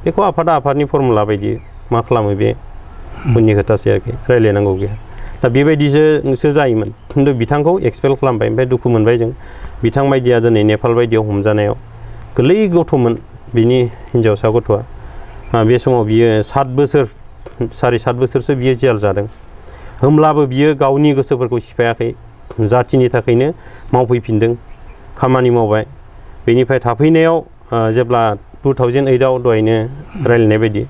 बेखौ आफादनि फर्मुला बायदि मा खालामो बे उननि खोथासै आरोखि रायलायनांगौ गैया। दा बेबायदिसो जायोमोन खिन्थु बिथांखौ एक्सपेल खालामबाय। ओमफ्राय दुखु मोनबाय जों बिथां बायदिया दिनै नेपाल बायदियाव हमजानायाव गोरलै गथ'मोन बिनि हिन्जावसा गथ'आ बे समाव बियो 7 बोसोर 7.5 बोसोरसो बियो जेल जादों। होमब्लाबो बियो गावनि गोसोफोरखौ सिफायाखै जाथिनि थाखायनो मावफैफिनदों खामानि मावबाय। बेनिफ्राय थाफैनायाव जेब्ला 2008आव दहायनो रायलायनाय बायदि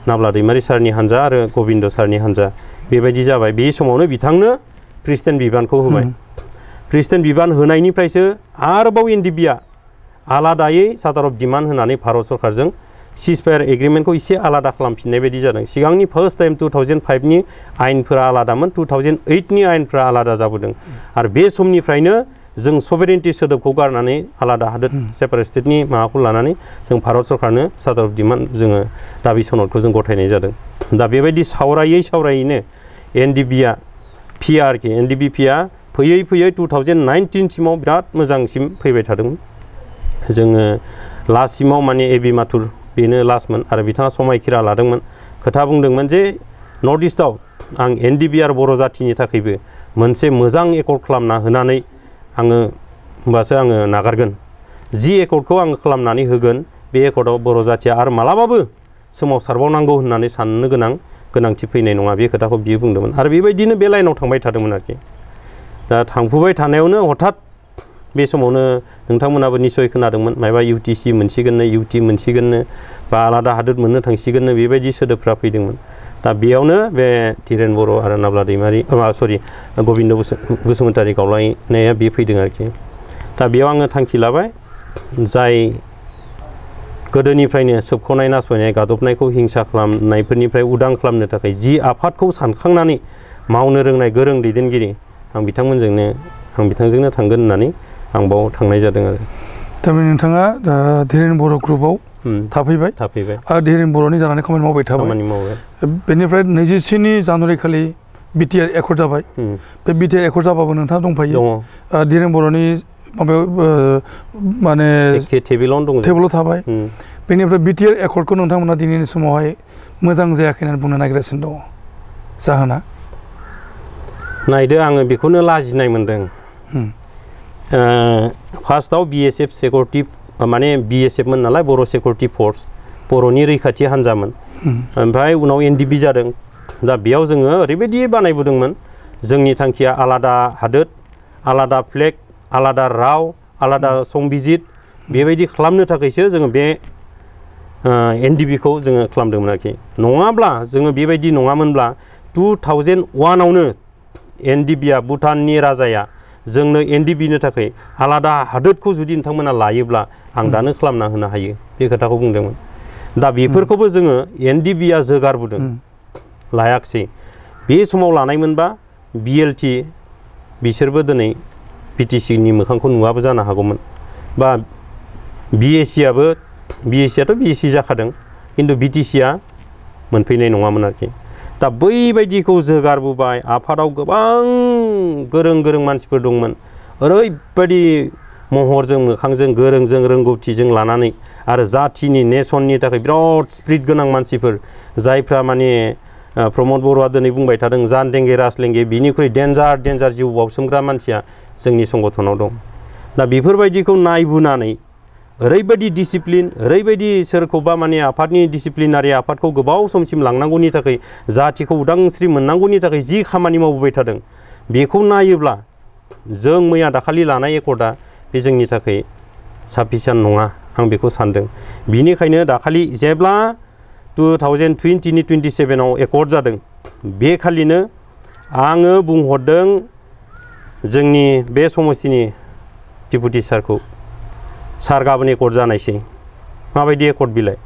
नाब्ला दैमारि सारनि हान्जा आरो गबिन्द सारनि हान्जा बेबायदि जाबाय। बे समावनो बिथांनो प्रेसिडेन्ट बिबानखौ होबाय। प्रेसिडेन्ट बिबान होनायनिफ्रायसो आरोबाव एन.ड.आ आलादायै चार्टार अफ डिमान्ड होनानै भारत सरकारजों सिजफायार एग्रिमेन्टखौ एसे आलादा खालामफिननाय बायदि जादों। सिगांनि फार्स्ट टाइम 2005नि आयेनफोरा आलादामोन 2008नि आयेनफोरा आलादा जाबोदों। आरो बे समनिफ्रायनो जों सभेरेन्टि सोदोबखौ गारनानै आलादा हादोर सेपारेट स्टेटनि माबाखौ लानानै जों भारत सरकारनो चार्टार अफ डिमान्ड जोङो दाबि सनदखौ जों गथायनाय जादों। दा बेबायदि सावरायैनो एन.ड.आ एन.ड.बि.पिआ फैयै 2019 सिमाव बिराद मोजांसिम फैबाय थादोंमोन। जोङो लास्टसिमाव माने ए.बि. माथुर बेनो लास्टमोन आरो बिथाङा समायखिरा लादोंमोन। खोथा बुंदोंमोन जे नर्थ इस्टआव आं एन.ड.बि. आरो बर' जाथिनि थाखायबो मोनसे मोजां एकर्ड खालामना होनानै आङो होमबासो आङो नागारगोन। जि एकर्डखौ आङो खालामनानै होगोन बे एकर्डआव बर' जाथिया आरो मालाबाबो सोमावसारबावनांगौ होननानै साननो गोनांथि फैनाय नङा बे खोथाखौ बियो बुंदोंमोन। आरो बेबायदिनो बे लाइनाव थांबाय थादोंमोन आरोखि। दा थांफुबाय थानायावनो हठात बे समावनो नोंथांमोनाबो निसय खोनादोंमोन मायबा UTC मोनसिगोननो UT मोनसिगोननो बा आलादा हादोर मोननो थांसिगोननो बेबायदि सोदोबफ्रा फैदोंमोन। दा बेयावनो बे धिरेन बर' आरो नाब्ला दैमारि गबिन्द बसुमतारी गावलायनाया बे फैदों आरोखि। दा बेयाव आङो थांखि लाबाय जाय गोदोनिफ्रायनो सोबख'नाय नासयनाय गादबनायखौ हिंसा खालामनायफोरनिफ्राय उदां खालामनो थाखाय जि आफादखौ सानखांनानै मावनो रोंनाय गोरों दैदेनगिरि आं बिथांजोंनो थांगोन होननानै आं बाव थांनाय जादों आरो। थारमाने नोंथाङा धिरेन बर' ग्रुपआव थाफैबाय आरो धिरेन बर'नि जानानै खामानि मावबाय थाबाय। बेनिफ्राय 24 जानुवारि खालि बिटिआर एकर्ड जाबाय। बे बिटिआर एकर्ड जाबाबो नोंथाङा दंफायो धिरेन बर'नि माबायाव माने टेबोलाव थाबाय। बेनिफ्राय बिटिआर एकर्डखौ नोंथांमोना दिनैनि समावहाय मोजां जायाखै होननानै बुंनो नागिरगासिनो दङ जाहोना नायदो आङो बेखौनो लाजिनाय मोनदों। फार्स्टआव BSF सिकिउरिटि माने BSF मोन नालाय बर' सिकिउरिटि फर्स बर'नि रैखाथि हान्जामोन। ओमफ्राय उनाव एन.ड.बि. जादों। दा बेयाव जोङो ओरैबायदि बानायबोदोंमोन जोंनि थांखिया आलादा हादोर आलादा फ्लेग आलादा राव आलादा संबिजित बेबायदि खालामनो थाखायसो जोङो बे एन.ड.बि.खौ जोङो खालामदोंमोन आरोखि। नङाब्ला जोङो बेबायदि नङामोनब्ला 2001आवनो एन.ड.बि.आ भुटाननि राजाया जोंनो एन.ड.बि.नो थाखाय आलादा हादोरखौ जुदि नोंथांमोना लायोब्ला आं दानो खालामना होनो हायो बे खोथाखौ बुंदोंमोन। दा बेफोरखौबो जोङो एन.ड.बि.आ जोगारबोदों लायाखिसै। बे समाव लानायमोनबा BLT बिसोरबो दिनै BTCनि मोखांखौ नुवाबो जानो हागौमोन बा BSCआथ' BSC जाखादों खिन्थु BTCआ मोनफैनाय नङामोन आरोखि। दा बैबायदिखौ जोगारबोबाय आफादाव गोबां गोरों मानसिफोर दंमोन ओरैबायदि महरजों मोखांजों गोरोंजों रोंगौथिजों लानानै आरो जाथिनि नेसननि थाखाय बिराद स्पिरिट गोनां मानसिफोर जायफ्रा माने प्रमद बर'आ दिनै बुंबाय थादों जानलेंगे राजलेंगे बिनिख्रुइ डेन्जार जिउ बावसोमग्रा मानसिया जोंनि संगठनाव दं। दा बेफोरबायदिखौ नायबोनानै ओरैबायदि डिसिप्लिन ओरैबायदि सोरखौबा माने आफादनि डिसिप्लिनारि आफादखौ गोबाव समसिम लांनांगौनि थाखाय जाथिखौ उदांस्रि मोननांगौनि थाखाय जि खामानि मावबोबाय थादों बेखौ नायोब्ला जों मैया दाखालि लानाय एकर्डआ बे जोंनि थाखाय साफिसियेन्ट नङा आं बेखौ सानदों। बिनिखायनो दाखालि जेब्ला 2020नि 27आव एकर्ड जादों बे खालिनो आङो बुंहरदों जोंनि बे समस्तिनि डिपुटि सारखौ सार गाबोन एकर्ड जानायसै माबायदि एकर्ड बिलाइ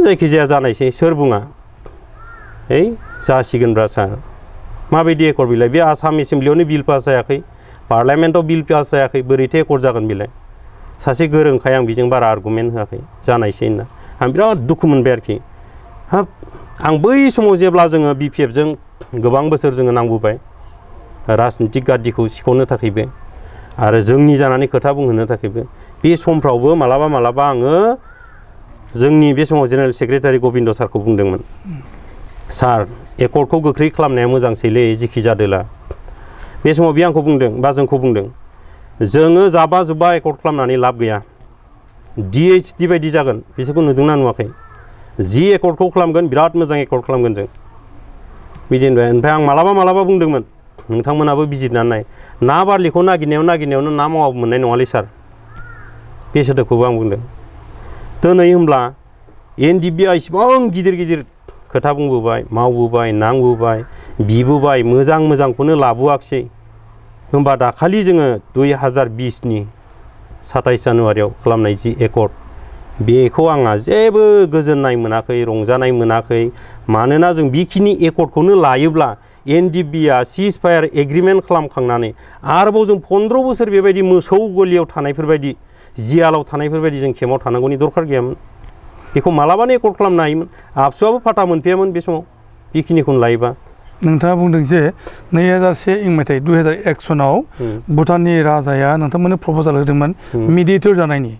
जायखिजाया जानायसै सोर बुङा जासिगोनब्रा सार माबायदि एकर्ड बिलाइ बे आसाम एसेम्ब्लियावनो बिल पास जायाखै पार्लियामेन्टआव बिल पास जायाखै बोरैथो एकर्ड जागोन बिलाइ सासे गोरोंखाय आं बेजों बारा आर्गुमेन्ट होआखै जानायसै होनना आं बिराद दुखु मोनबाय आरोखि हाब आं बै समाव जेब्ला जोङो बिपिएफजों गोबां बोसोर जोङो नांबोबाय राजनितिक गादिखौ सिख'नो थाखायबो आरो जोंनि जानानै खोथा बुंहोनो थाखायबो बे समफ्रावबो मालाबा आङो जोंनि बे समाव जेनेरेल सेक्रेटारि गबिन्द सारखौ बुंदोंमोन सार एकर्डखौ गोख्रै खालामनाया मोजांसैलै जिखि जादोला बे समाव बे आंखौ बुंदों बा जोंखौ बुंदों जोङो जाबा जुब्बा एकर्ड खालामनानै लाब गैया DHD बायदि जागोन बिसोरखौ नुदोंना नुवाखै जि एकर्डखौ खालामगोन बिराद मोजां एकर्ड खालामगोन जों बिदिनो ओमफ्राय आं मालाबा बुंदोंमोन नोंथांमोनाबो बिजिरनानै नाय ना बारलिखौ नागिरनायावनो ना मावाबो मोननाय नङालै सार बे सोदोबखौबो आं बुंदों। दिनै होमब्ला एन.ड.आ इसिबां गिदिर खोथा बुंबोबाय मावबोबाय नांबोबाय बिबोबाय मोजांखौनो लाबोआखिसै होमबा दाखालि जोङो 2020नि 27 जानुवारियाव खालामनाय जि एकर्ड बेखौ आंहा जेबो गोजोननाय मोनाखै रंजानाय मोनाखै मानोना जों बेखिनि एकर्डखौनो लायोब्ला एन.ड.आ सिज फायार एग्रिमेन्ट खालामखांनानै आरोबाव जों 15 बोसोर बेबायदि मोसौ गलियाव थानायफोरबायदि जियालाव थानायफोरबायदि जों केम्पआव थानांगौनि दरखार गैयामोन बेखौ मालाबानो एकर्ड खालामनो हायोमोन आबसुआबो फाटा मोनफैयामोन बे समाव बेखिनिखौनो लायोबा। नोंथाङा बुंदों जे 2001 मायथाइ 2001 सनाव भुटाननि राजाया नोंथांमोननो प्रप'जाल होदोंमोन मिडिएटर जानायनि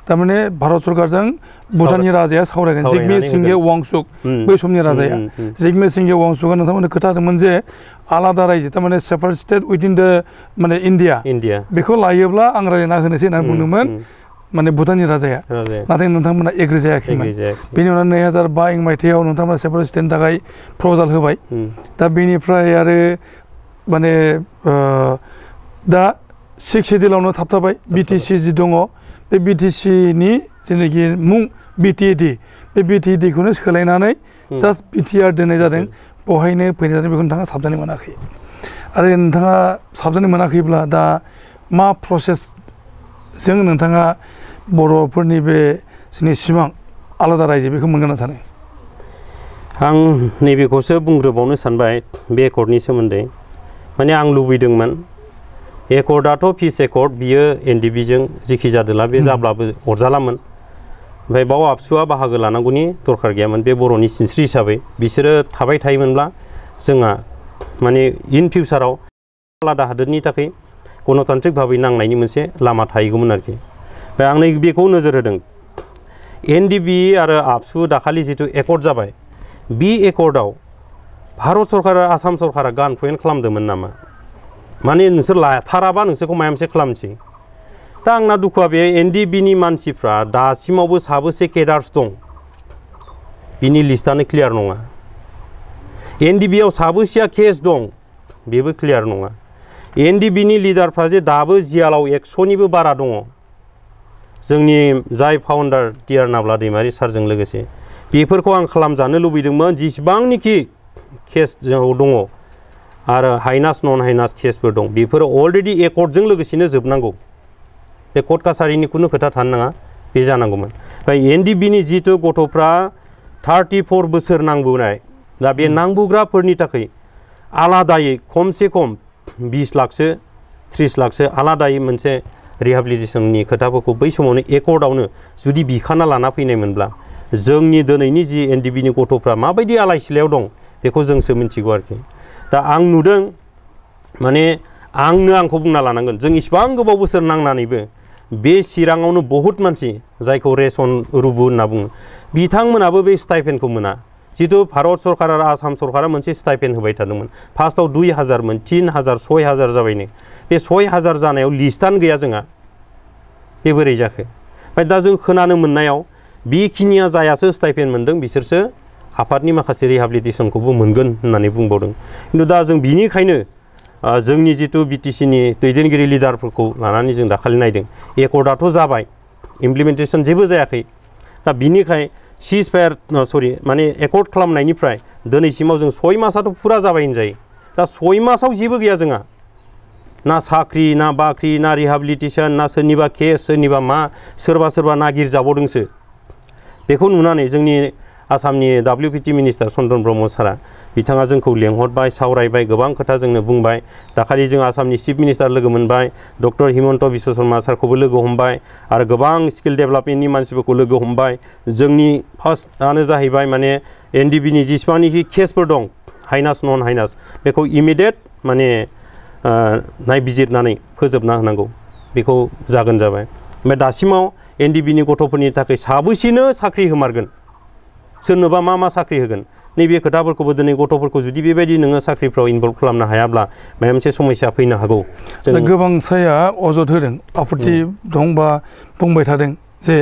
थारमाने भारत सरकारजों भुटाननि राजाया सावरायगोन जिग्मे सिंगे वांचुक बै समनि राजाया जिग्मे सिंगे वांचुकआ नोंथांमोननो खोथा होदोंमोन जे आलादा रायजो थारमाने सेपारेट स्टेट उइदिन द माने इन्डिया बेखौ लायोब्ला आं रायज्लायना होनोसै होननानै बुंदोंमोन माने भुटाननि राजाया नाथाय नोंथांमोना एग्रि जायाखैमोन बेनि उनाव 2005 मायथाइयाव नोंथांमोना सेपारेट स्टेटनि थाखाय प्रप'जाल होबाय दा बेनिफ्राय आरो माने दा 6 सिडिउलावनो थाबथाबाय बिटिसि जि दङ बे बिटिसिनि जेनाखि मुं बिटिएडि बे बिटिएडिखौनो सोलायनानै जास्ट बिटिआर दोननाय जादों बेवहायनो फैनाय जादों बेखौ नोंथाङा साबजानाय मोनाखै आरो नोंथाङा साबजानाय मोनाखैब्ला दा मा प्रसेस जों नोंथाङा बर'फोरनि बे जोंनि सिमां आलादा रायजो बेखौ मोनगोन होनना सानो? आं नैबेखौसो बुंग्रोबावनो सानबाय बे एकर्डनि सोमोन्दै माने आं लुबैदोंमोन एकर्डआथ' पिस एकर्ड बियो एन.ड.जों जिखि जादोला बे जाब्लाबो अरजालामोन ओमफ्राय बाव आबसुआ बाहागो लानांगौनि दरखार गैयामोन बे बर'नि सिनस्रि हिसाबै बिसोरो थाबाय थायोमोनब्ला जोंहा माने इन फिउचाराव आलादा हादोरनि थाखाय गणतान्त्रिक भाबै नांनायनि मोनसे लामा थाहैगौमोन आरोखि ओमफ्राय आं बेखौ नोजोर होदों एन.ड.बि आरो आबसु दाखालि जिथु एकर्ड जाबाय बे एकर्डआव भारत सरकारा आसाम सरकारा गान पइन्ट खालामदोंमोन नामा माने नोंसोर लाथाराबा नोंसोरखौ माबा मोनसे खालामसै दा आंना दुखुआ बे एन.ड.बिनि मानसिफ्रा दासिमावबो साबेसे केडार्स दं बिनि लिस्टआनो क्लियार नङा एन.ड.बिआव साबेसेया केस दं बेबो क्लियार नङा एन.ड.बिनि लिडारफ्रा जे दाबो जियालाव 100निबो बारा दङ जोंनि जाय फाउन्डार टिआर नाब्ला दैमारि सारजों लोगोसे बेफोरखौ आं खालामजानो लुबैदोंमोन जेसेबांनिखि केस दङ आरो हाइनास नन हाइनास केसफोर दं बेफोरो अलरेडि एकर्डजों लोगोसेनो जोबनांगौ बे कर्ट कासारिनिखौनो खोथा थानो नाङा बे जानांगौमोन ओमफ्राय एन.ड.बिनि जिथु गथ'फ्रा 34 बोसोर नांबोनाय दा बे नांबोग्राफोरनि थाखाय आलादायै खमसे खम 20 लाखसो 30 लाखसो आलादायै मोनसे रिहेबिलिटेसननि खोथाफोरखौ बै समावनो एकर्डआवनो जुदि बिखाना लाना फैनायमोनब्ला जोंनि दिनैनि जि एन.ड.बिनि गथ'फ्रा माबायदि आलाय सिलायाव दं बेखौ जोंसो मिन्थिगौ आरोखि दा आं नुदों माने आंखौ बुंना लानांगोन जों इसिबां गोबाव बोसोर नांनानैबो बे चिराङावनो बहुत मानसि जायखौ रेसन रुबु होनना बुङो बिथांमोनाबो बे स्टाइपेन्डखौ मोना जितु भारत सरकार आरो आसाम सरकारा मोनसे स्टाइपेन्ड होबाय थादोंमोन फार्स्टआव 2000 3000 6000 जाबायनो बे 6000 जानायाव लिस्टानो गैया जोंहा बे बोरै जाखो ओमफ्राय दा जों खोनानो मोननायाव बेखिनिया जायासो स्टाइपेन्ड मोनदों बिसोरसो आफादनि माखासे रिहाबिलिटेसनखौबो मोनगोन होननानै बुंबावदों खिन्थु दा जों बिनिखायनो जोंनि जितु बिटिसिनि दैदेनगिरि लिडारफोरखौ लानानै जों दाखालि नायदों एकर्डआथ' जाबाय इमप्लिमेन्टेसन जेबो जायाखै दा बिनिखाय सिज फायार माने एकर्ड खालामनायनिफ्राय दिनैसिमाव जों 6 मासाथ' फुरा जाबाय होनजायो दा 6 मासाव जेबो गैया जोंहा ना साख्रि ना बाख्रि ना रिहाबिलिटेसन ना सोरनिबा केस सोरनिबा मा सोरबा नागिरजाबावदोंसो बेखौ नुनानै जोंनि आसामनि WPT मिनिस्टार चन्द्रन ब्रह्म सारा बिथाङा जोंखौ लेंहरबाय सावरायबाय गोबां खोथा जोंनो बुंबाय दाखालि जों आसामनि चिफ मिनिस्टार लोगो मोनबाय डक्टर हिमन्त बिश्व शर्मा सारखौबो लोगो हमबाय आरो गोबां स्किल डेभेलपमेन्टनि मानसिफोरखौ लोगो हमबाय जोंनि फार्स्टआनो जाहैबाय माने एन.ड.नि जेसेबांनाखि केसफोर दं हाइनास नन हाइनास बेखौ इमिडियेट माने नायबिजिरनानै फोजोबना होनांगौ बेखौ जागोन जाबाय ओमफ्राय दासिमाव एन.ड.नि गथ'फोरनि थाखाय साबैसेनो साख्रि होमारगोन सोरनोबा मा साख्रि होगोन नैबे खोथाफोरखौबो दिनै गथ'फोरखौ जुदि बेबायदि नोङो साख्रिफ्राव इनभल्भ खालामनो हायाब्ला माबा मोनसे समस्या फैनो हागौ गोबां साया अजद होदों आपत्ति दं बा बुंबाय थादों जे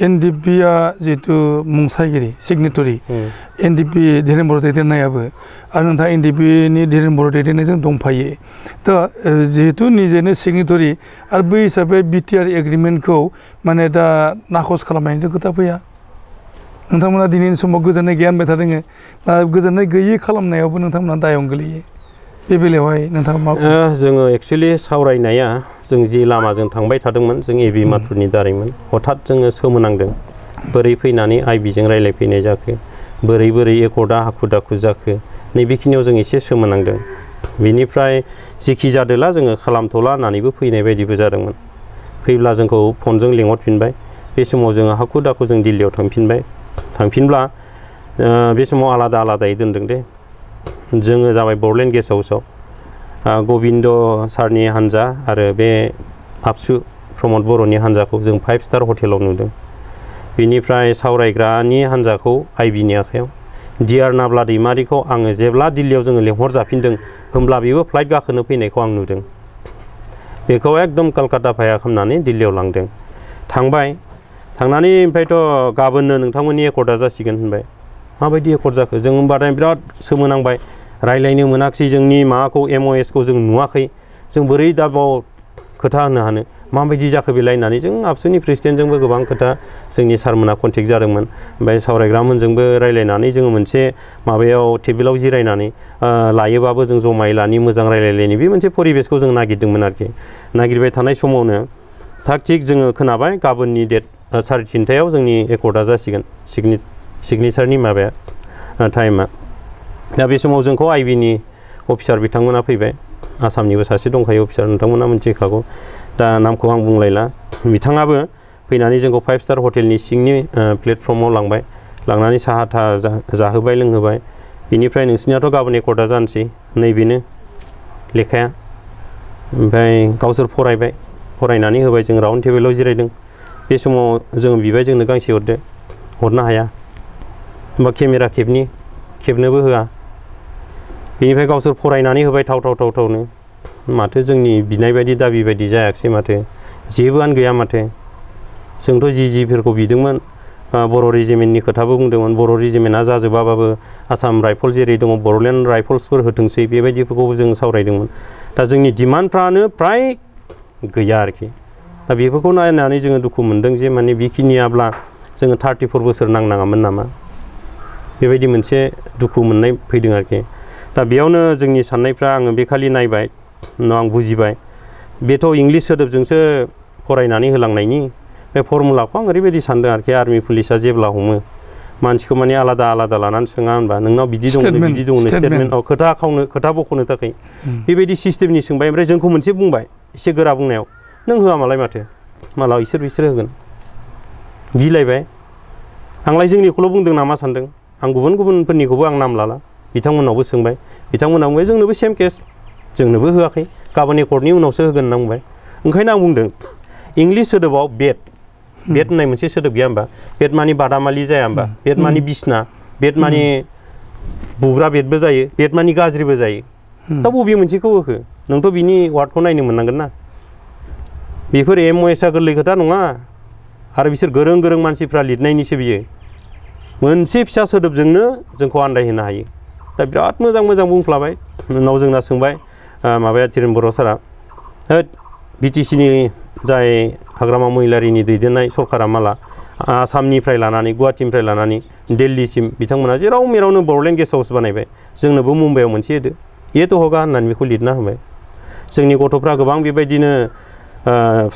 एन.ड.आ जितु मुंसाइगिरि सिगनेटरि एन.ड.पि धीरेन बर' दैदेननायाबो आरो नोंथाङा एन.ड.पिनि धीरेन बर' दैदेननायजों दंफायो दा जिहेतु निजेनो सिगनेटरि आरो बै हिसाबै बिटिआर एग्रिमेन्टखौ माने दा नाखस खालामनायनि खोथा फैया नोंथांमोना दिनैनि समाव गोजोननाय गैया होनबाय थादों दा गोजोननाय गैयि खालामनायावबो नोंथांमोना दायाव गोलैयो बे बेलायावहाय नोंथाङा मा जोङो एक्चुअलि सावरायनाया जों जि लामाजों थांबाय थादोंमोन जों एबि माथुरनि दारैमोन हठात जोङो सोमोनांदों बोरै फैनानै आइबिजों रायज्लायफैनाय जाखो बोरै एकर्डआ हाखु दाखु जाखो नैबेखिनियाव जों एसे सोमोनांदों बेनिफ्राय जेखि जादोला जोङो खालामथ'ला होननानैबो फैनाय बायदिबो जादोंमोन फैब्ला जोंखौ फनजों लेंहरफिनबाय बे समाव जोङो हाखु दाखु जों दिल्लीयाव थांफिनब्ला बे समाव आलादायै दोनदों दे जोङो जाबाय बड'लेण्ड गेस्ट हाउसआव गबिन्द सारनि हान्जा आरो बे आबसु प्रमद बर'नि हान्जाखौ जों 5 स्टार हटेलाव नुदों बेनिफ्राय सावरायग्रानि हान्जाखौ आइबिनि आखायाव डिआर नाब्ला दैमारिखौ आङो जेब्ला दिल्लीयाव जोङो लेंहरजाफिनदों होमब्ला बेबो फ्लाइट गाखोनो फैनायखौ आं नुदों बेखौ एकदम कलकाता भाया खालामनानै दिल्लीयाव लांदों थांनानै ओमफ्रायथ' गाबोननो नोंथांमोननि एकर्डआ जासिगोन होनबाय माबायदि एकर्ड जाखो जों होनबाथाय बिराद सोमोनांबाय रायलायनो मोनाखिसै जोंनि माबाखौ MOSखौ जों नुवाखै जों बोरै दाबाव खोथा होनो हानो माबायदि जाखो बेलाय होननानै जों आबसुनि प्रेसिडेन्टजोंबो गोबां खोथा जोंनि सारमोना कन्टेक्ट जादोंमोन ओमफ्राय सावरायग्रामोनजोंबो रायलायनानै जोङो मोनसे माबायाव टेबोलाव जिरायनानै लायोबाबो जों जमायै लानि मोजां रायलायलायनि बे मोनसे परिबेसखौ जों नागिरदोंमोन आरोखि नागिरबाय थानाय समावनो थाग थिग जोङो खोनाबाय गाबोननि डेट 3:30 जोंनि एकर्डआ जासिगोन सिगनेचारनि माबाया टाइमा दा बे समाव जोंखौ आइबिनि अफिसार बिथांमोना फैबाय आसामनिबो सासे दंखायो अफिसार नोंथांमोना मिथिखागौ दा नामखौ आं बुंलायला बिथाङाबो फैनानै जोंखौ 5 स्टार हटेलनि सिंनि प्लेटफर्माव लांनानै साहा जाहोबाय लोंहोबाय बेनिफ्राय नोंसिनियाथ' गाबोन एकर्डआ जानोसै नैबेनो लेखाया ओमफ्राय गावसोर फरायनानै होबाय जों राउन्ड टेबोलाव जिरायदों बे समाव जों बिबाय जोंनो गांसे हरनो हाया होमबा केमेरा खेबनोबो होआ बेनिफ्राय गावसोर फरायनानै होबाय थावनो माथो जोंनि बिनाय बायदि दाबि बायदि जायाखिसै माथो जेबोआनो गैया माथो जोंथ' जिफोरखौ बिदोंमोन बर' रेजिमेन्टनि खोथाबो बुंदोंमोन बर' रेजिमेन्टआ जाजोबाबाबो आसाम राइफल जेरै दङ बड'लेण्ड राइफल्सफोर होथोंसै बेबायदिफोरखौबो जों सावरायदोंमोन दा जोंनि डिमान्डफ्रानो फ्राय गैया आरोखि दा बेफोरखौ नायनानै जोङो दुखु मोनदों जे माने बेखिनियाब्ला जोङो 34 बोसोर नांनाङामोन नामा बेबायदि मोनसे दुखु मोननाय फैदों आरोखि दा बेयावनो जोंनि साननायफ्रा आङो बेखालि नायबाय उनाव आं बुजिबाय बेथ' इंलिस सोदोबजोंसो फरायनानै होलांनायनि बे फर्मुलाखौ आं ओरैबायदि सानदों आरोखि आर्मि पुलिसा जेब्ला हमो मानसिखौ माने आलादा लानानै सोङा होनबा नोंनाव बिदि दङ स्टेटमेन्ट खोथा बख'नो थाखाय बेबायदि सिस्टेमनि सोंबाय ओमफ्राय जोंखौ मोनसे बुंबाय एसे गोरा बुंनायाव नों होआ मालाय माथो माला बिसोर होगोन गिलायबाय आंलाय जोंनिखौल' बुंदों नामा सानदों आं गुबुनफोरनिखौबो आं नाम लाला बिथांमोनावबो सोंबाय बिथांमोना बुंबाय जोंनोबो सेम केस जोंनोबो होआखै गाबोन एकर्डनि उनावसो होगोन होनना बुंबाय ओंखायनो आं बुंदों इंलिस सोदोबाव बेड होननाय मोनसे सोदोब गैया होमबा बेड मानि बादामालि जाया होमबा बेड मानि बिसना बेड माने बुग्रा बेडबो जायो बेड माने गाज्रिबो जायो दा बबे मोनसेखौ होखो नोंथ' बिनि वार्डखौ नायनो मोननांगोन ना बेफोर एमअएसआ गोरलै खोथा नङा आरो बिसोर गोरों गोरों मानसिफ्रा लिरनायनिसो बियो मोनसे फिसा सोदोबजोंनो जोंखौ आन्दायहोनो हायो दा बिराद मोजां मोजां बुंफ्लाबाय उनाव जोंना सोंबाय माबाया तिरुन बर' सारा बिटिसिनि जाय हाग्रामा महिलारिनि दैदेननाय सरकारा माला आसामनिफ्राय लानानै गुवाहाटीनिफ्राय लानानै दिल्लीसिम बिथांमोना जेराव मेरावनो बड'लेण्ड गेस्ट हाउस बानायबाय जोंनोबो मुम्बाइआव मोनसे होदो ये तो होगा होननानै बेखौ लिरना होबाय जोंनि गथ'फ्रा गोबां बेबायदिनो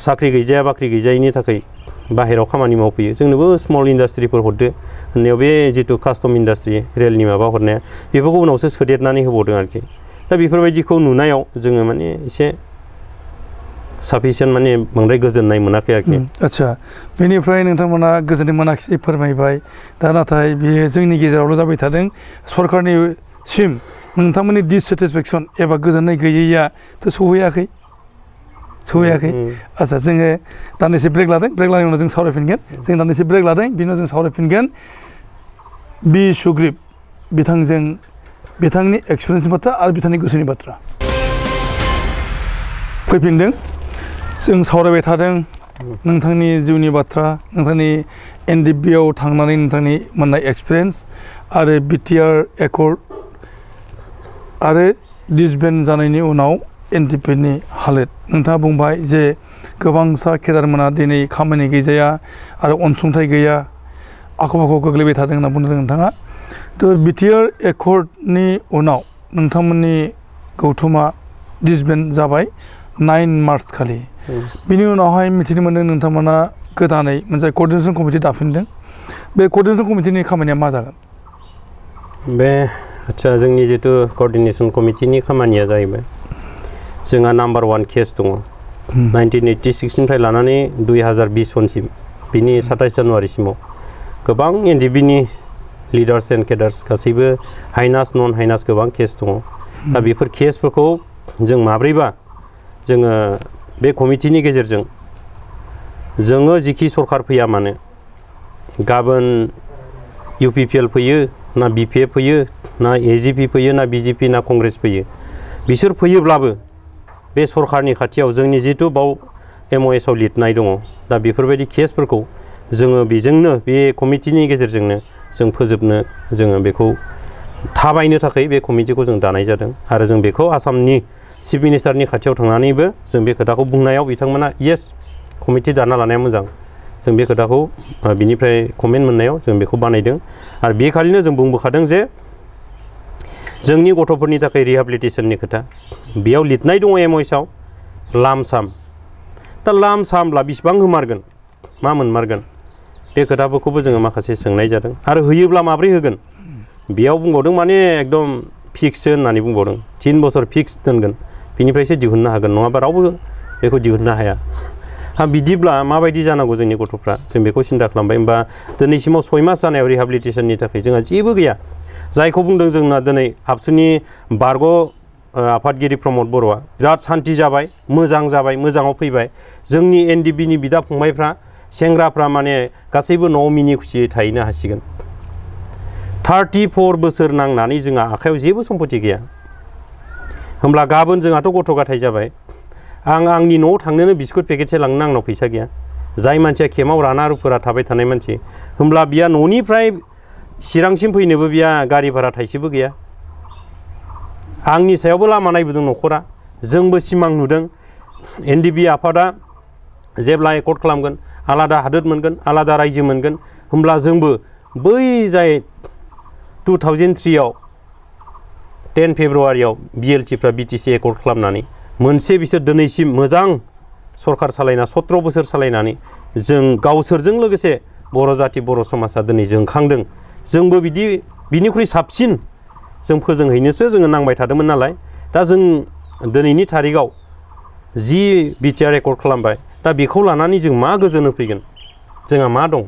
साख्रि गैजाया बाख्रि गैजायैनि थाखाय बाहेरायाव खामानि मावफैयो जोंनोबो स्मल इन्डास्ट्रिफोर हरदो होननायाव बे जितु कास्टम इन्डास्ट्रि रेलनि माबा हरनाया बेफोरखौ उनावसो सोदेरनानै होबावदों आरोखि दा बेफोरबायदिखौ नुनायाव जोङो माने एसे साफिसियेन्ट माने बांद्राय गोजोननाय मोनाखै आरोखि आच्छा बेनिफ्राय नोंथांमोना गोजोननाय मोनाखिसै फोरमायबाय दा नाथाय बेयो जोंनि गेजेरावल' जाबाय थादों सरकारनिसिम नोंथांमोननि डिससेटिसफेक्सन एबा गोजोननाय गैयैयाथ' सहैयाखै आच्छा जोङो दान्दिसे ब्रेक लादों ब्रेक लानायनि उनाव जों सावरायफिनगोन जों दान्दिसे ब्रेक लादों बिनि उनाव जों सावरायफिनगोन बि सुग्रीब बिथांजों बिथांनि एक्सपिरियेन्सनि बाथ्रा आरो बिथांनि गोसोनि बाथ्रा फैफिनदों जों सावरायबाय थादों नोंथांनि जिउनि बाथ्रा नोंथांनि एन.ड.आव थांनानै नोंथांनि मोननाय एक्सपिरियेन्स आरो बिटिआर एकर्ड आरो डिसबेन्ड जानायनि उनाव एन.ड.नि हालोद नोंथाङा बुंबाय जे गोबांसा केडारमोना दिनै खामानि गैजाया आरो अनसुंथाइ गैया आख' फाख' गोग्लैबाय थादों होनना बुंदों नोंथाङा थ' बिटिआर एकर्डनि उनाव नोंथांमोननि गौथुमा डिसबेन्ड जाबाय 9 मार्च खालि बिनि उनावहाय मिथिनो मोन्दों नोंथांमोना गोदानै मोनसे कर्डिनेसन कमिटि दाफिनदों बे कर्डिनेसन कमिटिनि खामानिया मा जागोन बे आच्छा जोंनि जितु कर्डिनेसन कमिटिनि खामानिया जाहैबाय जोंहा नाम्बार 1 केस दङ 1986निफ्राय लानानै 2020 सनसिम बिनि 27 जानुवारिसिमाव गोबां एन.ड.नि लिडार्स एन्ड केडार्स गासैबो हाइनास नन हाइनास गोबां केस दङ दा बेफोर केसफोरखौ जों माब्रैबा जोङो बे कमिटिनि गेजेरजों जोङो जिखि सरकार फैया मानो गाबोन इउ.पि.पि.एल फैयो ना बि.पि.एफ फैयो ना ए.जि.पि फैयो ना बि.जे.पि ना कंग्रेस फैयो बिसोर फैयोब्लाबो बे सरकारनि खाथियाव जोंनि जितु बाव एमअएसआव लिरनाय दङ दा बेफोरबायदि केसफोरखौ जोङो बेजोंनो बे कमिटिनि गेजेरजोंनो जों फोजोबनो जोङो बेखौ थाबायनो थाखाय बे कमिटिखौ जों दानाय जादों आरो जों बेखौ आसामनि चिफ मिनिस्टारनि खाथियाव थांनानैबो जों बे खोथाखौ बुंनायाव बिथांमोना येस कमिटि दाना लानाया मोजां जों बे खोथाखौ बिनिफ्राय कमेन्ट मोननायाव जों बेखौ बानायदों आरो बे खालिनो जों बुंबोखादों जे जोंनि गथ'फोरनि थाखाय रिहेबिलिटेसननि खोथा बेयाव लिरनाय दङ एमअएसआव लाम साम दा लाम सामब्ला बेसेबां होमारगोन मा मोनमारगोन बे खोथाफोरखौबो जोङो माखासे सोंनाय जादों आरो होयोब्ला माब्रै होगोन बेयाव बुंबावदों माने एकदम फिक्ससो होननानै बुंबावदों 3 बोसोर फिक्स दोनगोन बिनिफ्रायसो दिहुननो हागोन नङाबा रावबो बेखौ दिहुननो हाया बिदिब्ला माबायदि जानांगौ जोंनि गथ'फ्रा जों बेखौ सिन्था खालामबाय होमबा दिनैसिमाव 6 मास जानायाव रिहेबिलिटेसननि थाखाय जोंहा जेबो गैया जायखौ बुंदों जोंना दिनै आबसुनि बारग' आफादगिरि प्रमद बर'आ बिराद सान्ति जाबाय मोजाङाव फैबाय जोंनि एन.ड.नि बिदा फंबायफ्रा सेंग्राफ्रा माने गासैबो न'आव मिनि खुसियै थाहैनो हासिगोन 34 बोसोर नांनानै जोंहा आखायाव जेबो सम्पति गैया होमब्ला गाबोन जोंहाथ' गथ' गथाय जाबाय आंनि न'आव थांनोनो बिस्कुट पेकेटसे लांनो आंनाव फैसा गैया जाय मानसिया खेमाव राना रुफोरा थाबाय थानाय मानसि होमब्ला बिया न'निफ्राय चिरांसिम फैनोबो बिया गारि भारा थाइसेबो गैया आंनि सायावबो लामा नायबोदों न'खरा जोंबो सिमां नुदों एन.ड.बि आफादा जेब्ला एकर्ड खालामगोन आलादा हादोर मोनगोन आलादा रायजो मोनगोन होमब्ला जोंबो बै जाय 2003 आव 10 फेब्रुवारियाव बिएलटिफ्रा बिटिसि एकर्ड खालामनानै मोनसे बिसोर दिनैसिम मोजां सरकार सालायना 17 बोसोर सालायनानै जों गावसोरजों लोगोसे बर' जाति बर' समाजा दिनै जोंखांदों जोंबो बिनिख्रुइ साबसिन जों फोजोंहैनोसो जोङो नांबाय थादोंमोन नालाय दा जों दिनैनि थारिखआव जि बिटिआर एकर्ड खालामबाय दा बेखौ लानानै जों मा गोजोन होफैगोन जोंहा मा दं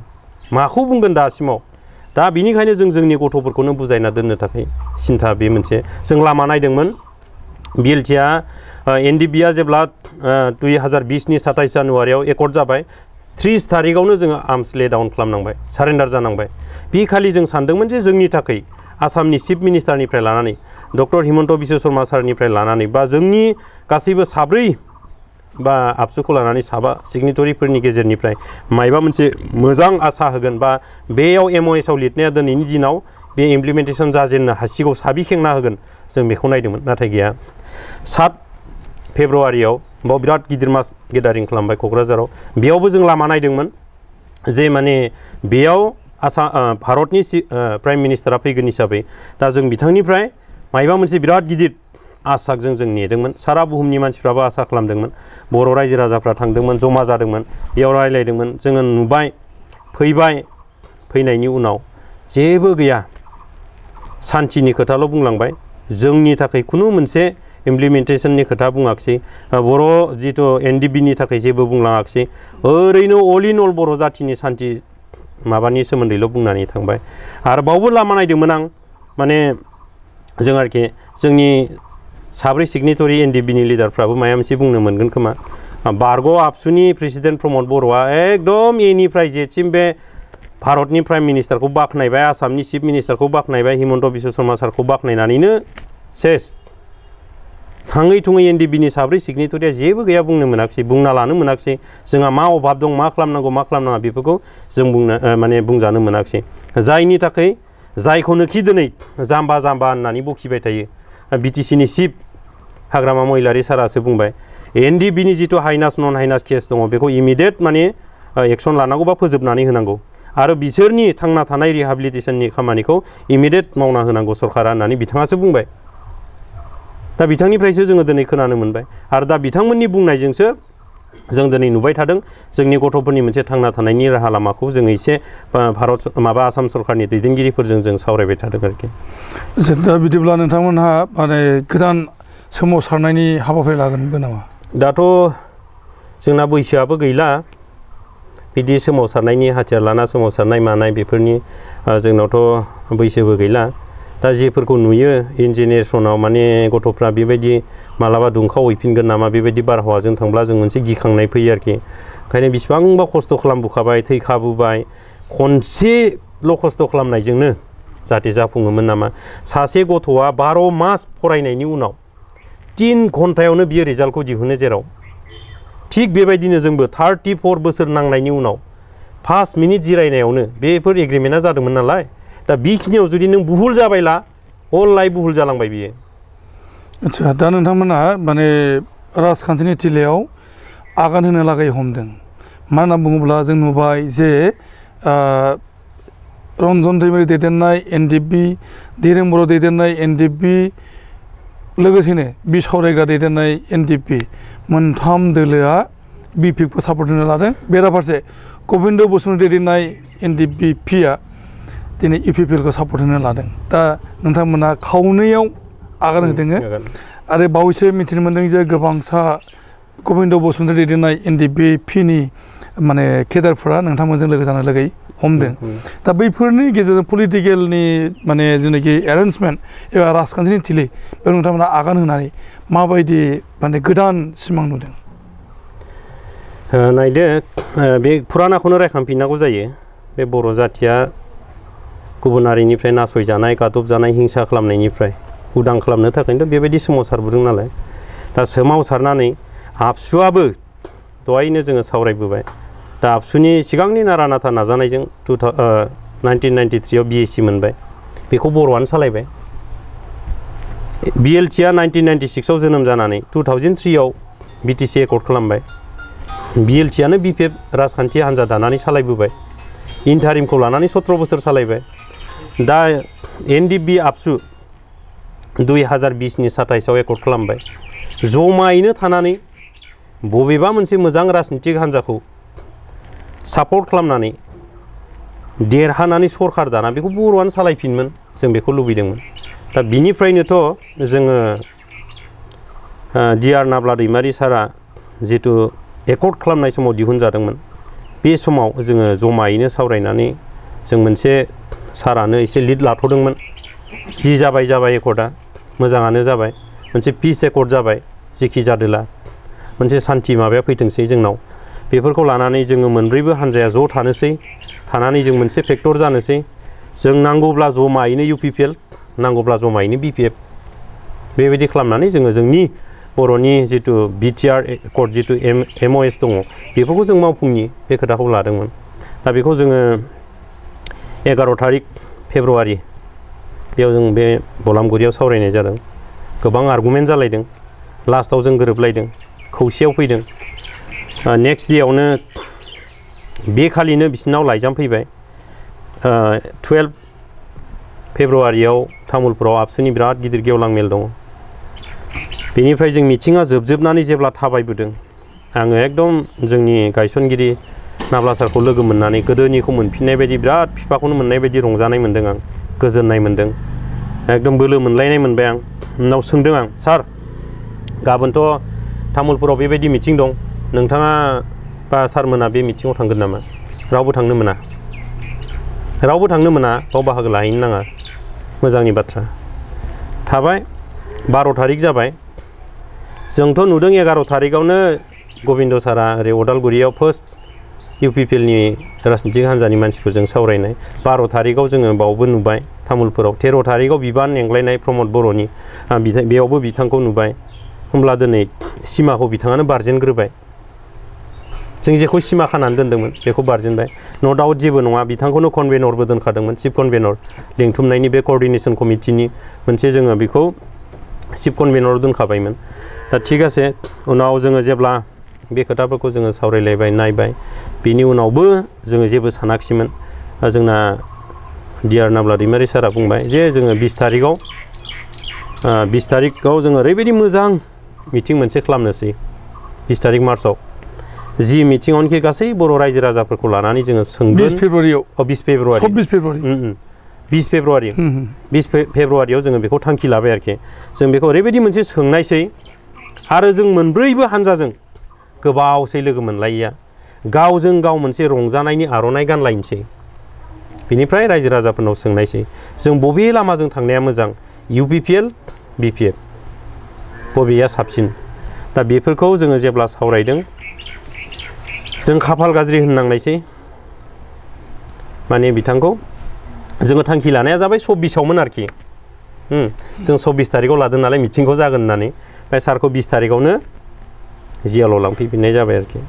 माखौ बुंगोन दासिमाव दा बिनिखायनो जों जोंनि गथ'फोरखौनो बुजायना दोननो थाखाय सिन्था बे मोनसे जों लामा नायदोंमोन बिएलटिआ एन.ड.बिआ जेब्ला 2020 नि 27 जानुवारियाव एकर्ड जाबाय 30 थारिखआवनो जोङो आर्म्स ले डाउन खालामनांबाय सारेन्डार जानांबाय बे खालि जों सानदोंमोन जे जोंनि थाखाय आसामनि चिफ मिनिस्टारनिफ्राय लानानै डक्टर हिमन्त बिश्व शर्मा सारनिफ्राय लानानै बा जोंनि गासैबो साब्रै बा आबसुखौ लानानै साबा सिगनेटरिफोरनि गेजेरनिफ्राय मायबा मोनसे मोजां आसा होगोन बा बेयाव MOS आव लिरनाया दिनैनि दिनाव बे इमप्लिमेन्टेसन जाजेननो हासिगौ साबि खेंना होगोन जों बेखौ नायदोंमोन नाथाय गैया 7 फेब्रुवारियाव बाव बिराद गिदिर मास गेदारिं खालामबाय क'क्राझाराव बेयावबो जों लामा नायदोंमोन जे माने बेयाव भारतनि प्राइम मिनिस्टारा फैगोन हिसाबै दा जों बिथांनिफ्राय मायबा मोनसे बिराद गिदिर आसाजों जों नेदोंमोन सारा बुहुमनि मानसिफ्राबो आसा खालामदोंमोन बर' रायजो राजाफ्रा थांदोंमोन जमा जादोंमोन बेयाव रायलायदोंमोन जोङो नुबाय फैनायनि उनाव जेबो गैया सान्थिनि खोथाल' बुंलांबाय जोंनि थाखाय खुनु मोनसे इमप्लिमेन्टेसननि खोथा बुङाखिसै बर' जिथु एन.ड नि थाखाय जेबो बुंलाङाखिसै ओरैनो अल इन अल बर' जाथिनि सान्थि माबानि सोमोन्दैल' बुंनानै थांबाय आरो बावबो लामा नायदोंमोन आं माने जों आरोखि जोंनि साब्रै सिगनेटरि एन.ड नि लिडारफ्राबो माबा मोनसे बुंनो मोनगोन खोमा बारग' आबसुनि प्रेसिडेन्ट प्रमद बर'आ एकदम एनिफ्राय जेसिम बे भारतनि प्राइम मिनिस्टारखौ बाख्नायबाय आसामनि चिफ मिनिस्टारखौ बाख्नायबाय हिमन्त बिश्व शर्मा सारखौ बाख्नायनानैनो सेस थाङै थुङै एन.ड नि साब्रै सिगनेटरिया जेबो गैया बुंनो मोनाखिसै बुंना लानो मोनाखिसै जोंहा मा अभाब दं मा खालामनांगौ मा खालामनाङा बेफोरखौ जों माने बुंजानो मोनाखिसै जायनि थाखाय जायखौनोखि दिनै जाम्बा होननानै बखिबाय थायो BTC नि चिफ हाग्रामा महिलारि सारासो बुंबाय एन.ड नि जिथु हाइनास नन हाइनास केस दङ बेखौ इमिडियेट माने एक्सन लानांगौ बा फोजोबनानै होनांगौ आरो बिसोरनि थांना थानाय रिहाबिलिटेसननि खामानिखौ इमिडियेट मावना होनांगौ सरकारा होननानै बिथाङासो बुंबाय दा बिथांनिफ्रायसो जोङो दिनै खोनानो मोनबाय आरो दा बिथांमोननि बुंनायजोंसो जों दिनै नुबाय थादों जोंनि गथ'फोरनि मोनसे थांना थानायनि राहा लामाखौ जोङो एसे आसाम सरकारनि दैदेनगिरिफोरजों जों सावरायबाय थादों आरोखि दा बिदिब्ला नोंथांमोनहा माने गोदान सोमावसारनायनि हाबाफारि लागोनबो नामा दाथ' जोंना बैसोआबो गैला बिदि सोमावसारनायनि हाथियार लाना सोमावसारनाय मानाय बेफोरनि जोंनावथ' बैसोबो गैला दा जेफोरखौ नुयो इन जेनेरेसनाव माने गथ'फ्रा बेबायदि मालाबा दुंखाव हैफिनगोन नामा बेबायदि बारहावाजों थांब्ला जों मोनसे गिखांनाय फैयो आरोखि ओंखायनो बिसिबांबा खस्थ' खालामबोखाबाय थैखाबोबाय खनसेल' खस्थ' खालामनायजोंनो जाहाथे जाफुङोमोन नामा सासे गथ'आ 12 मास फरायनायनि उनाव 3 घन्टायावनो बियो रिजाल्टखौ दिहुनो जेराव थिग बेबायदिनो जोंबो 34 बोसोर नांनायनि उनाव 5 मिनिट जिरायनायावनो बेफोर एग्रिमेन्टआ जादोंमोन नालाय दा बेखिनियाव जुदि नों बुहुल जाबायला अल लाइफ बुहुल जालांबाय बियो आच्छा दा नोंथांमोना माने राजखान्थिनि थिलायाव आगान होनो लागै हमदों मा होनना बुङोब्ला जों नुबाय जे रन्जन दैमारि दैदेननाय एन.ड धीरेन बर' दैदेननाय एन.ड लोगोसेनो बिसावरायग्रा दैदेननाय एन.ड मोनथाम दोलोआ बि.पि.खौ सापर्ट होनो लादों बेराफारसे गबिन्द बसुमतारी दैदेननाय एन.ड.पि.आ दिनै इउ.पि.पि.एल खौ सापर्ट होनो लादों दा नोंथांमोना खावनैयाव आगान होदों आरो बावैसो मिथिनो मोनदों जे गोबांसा गबिन्द बसुमतारी दैदेननाय एन.ड.पि.नि माने केडारफोरा नोंथांमोनजों लोगो जानो लागै हमदों दा बैफोरनि गेजेरजों पलिटिकेलनि माने जेनाखि एरेन्जमेन्ट एबा राजखान्थिनि थिलि बेयाव नोंथांमोना आगान होनानै माबायदि माने गोदान सिमां नुदों नायदो बे फुरानाखौनो रायखांफिननांगौ जायो बे बर' जाथिया गुबुन हारिनिफ्राय नासयजानाय गादबजानाय हिंसा खालामनायनिफ्राय उदां खालामनो थाखायनो बेबायदि सोमावसारबोदों नालाय दा सोमावसारनानै आबसुआबो दहायनो जोङो सावरायबोबाय दा आबसुनि सिगांनि नारा नाथा नाजानायजों 1993 आव BSc मोनबाय बेखौ बर'आनो सालायबाय BLTआ 1996 आव जोनोम जानानै 2003 आव BTC एकर्ड खालामबाय BLTआनो BPF राजखान्थि हान्जा दानानै सालायबोबाय इन्टारिमखौ लानानै 17 बोसोर सालायबाय दा एन.ड आबसु 2020 नि 27 आव एकर्ड खालामबाय जमायैनो थानानै बबेबा मोनसे मोजां राजनीतिक हान्जाखौ सापर्ट खालामनानै देरहानानै सरकार दाना बेखौ बर'आनो सालायफिनमोन जों बेखौ लुबैदोंमोन दा बिनिफ्रायनोथ' जोङो D.R. नाब्ला दैमारि सारा जितु एकर्ड खालामनाय समाव दिहुनजादोंमोन बे समाव जोङो जमायैनो सावरायनानै जों मोनसे सारानो एसे लिड लाथ'दोंमोन जि जाबाय एकर्डआ मोजाङानो जाबाय मोनसे पिस एकर्ड जाबाय जेखि जादोला मोनसे सान्थि माबाया फैथोंसै जोंनाव बेफोरखौ लानानै जोङो मोनब्रैबो हान्जाया ज' थानोसै थानानै जों मोनसे फेक्टर जानोसै जों नांगौब्ला जमायैनो UPPL नांगौब्ला जमायैनो BPF बेबायदि खालामनानै जोङो जोंनि बर'नि जितु बिटिआर कर्ड जितु MOS दङ बेफोरखौ जों मावफुंनि बे खोथाखौ लादोंमोन दा बेखौ जोङो 11 तारिख फेब्रुवारि बेयाव जों बे बलामगुरियाव सावरायनाय जादों गोबां आर्गुमेन्ट जालायदों लास्टआव जों गोरोबलायदों खौसेयाव फैदों नेक्स्ट डेआवनो बे खालिनो बिसिनाव लाइजाम फैबाय 12 फेब्रुवारियाव तामुलपुराव आबसुनि बिराद गिदिर गेवलां मेल दङ बेनिफ्राय जों मिटिङा जोबजोबनानै जेब्ला थाबायबोदों आङो एकदम जोंनि गायसनगिरि नाब्ला सारखौ लोगो मोननानै गोदोनिखौ मोनफिननाय बायदि बिराद बिफाखौनो मोननाय बायदि रंजानाय मोन्दों आं गोजोननाय मोन्दों एकदम बोलो मोनलायनाय मोनबाय आं उनाव सोंदों आं सार गाबोनथ' तामुलपुराव बेबायदि मिटिं दं नोंथाङा बा सारमोना बे मिटिङाव थांगोन नामा रावबो थांनो मोना बाव बाहागो लाहैनो नाङा मोजांनि बाथ्रा थाबाय 12 तारिख जाबाय जोंथ' नुदों 11 तारिखआवनो गबिन्द सारा ओरै अदालगुरियाव फार्स्ट UPPL नि राजनितिक हान्जानि मानसिफोरजों सावरायनाय 12 तारिखआव जोङो बावबो नुबाय तामुलपुराव 13 तारिखआव बिबान एंग्लायनाय प्रमद बर'नि बेयावबो बिथांखौ नुबाय होमब्ला दिनै सिमाखौ बिथाङानो बारजेनग्रोबाय जों जेखौ सिमा खानानै दोन्दोंमोन बेखौ बारजेनबाय न' डाउट जेबो नङा बिथांखौनो कनभेनरबो दोनखादोंमोन चिफ कनभेनर लिंथुमनायनि बे कोअर्डिनेशन कमिटिनि मोनसे जोङो बेखौ चिफ कनभेनर दोनखाबायमोन दा थिग आसे उनाव जोङो जेब्ला बे खोथाफोरखौ जोङो सावरायलायबाय नायबाय बिनि उनावबो जोङो जेबो सानाखिसैमोन जोंना डिआर नाब्ला दैमारि सारा बुंबाय जे जोङो 20 तारिखआव जोङो ओरैबायदि मोजां मिटिं मोनसे खालामनोसै 20 तारिख मार्चआव जि मिटिङावनोखि गासै बर' रायजो राजाफोरखौ लानानै जोङो सोंगोन 20 फेब्रुवारियाव 20 फेब्रुवारियाव जोङो बेखौ थांखि लाबाय आरोखि जों बेखौ ओरैबायदि मोनसे सोंनायसै आरो जों मोनब्रैबो हान्जाजों गोबावसै लोगो मोनलायैया गावजों गाव मोनसे रंजानायनि आर'नाइ गानलायनोसै बिनिफ्राय रायजो राजाफोरनाव सोंनायसै जों बबे लामाजों थांनाया मोजां UPPL BPF बबेया साबसिन दा बेफोरखौ जोङो जेब्ला सावरायदों जों खाफाल गाज्रि होननांनायसै माने बिथांखौ जोङो थांखि लानाया जाबाय 24आवमोन आरोखि जों 24 तारिखआव लादों नालाय मिटिंखौ जागोन होननानै ओमफ्राय सारखौ 20 तारिखआवनो जियालाव लांफैफिननाय जाबाय आरोखि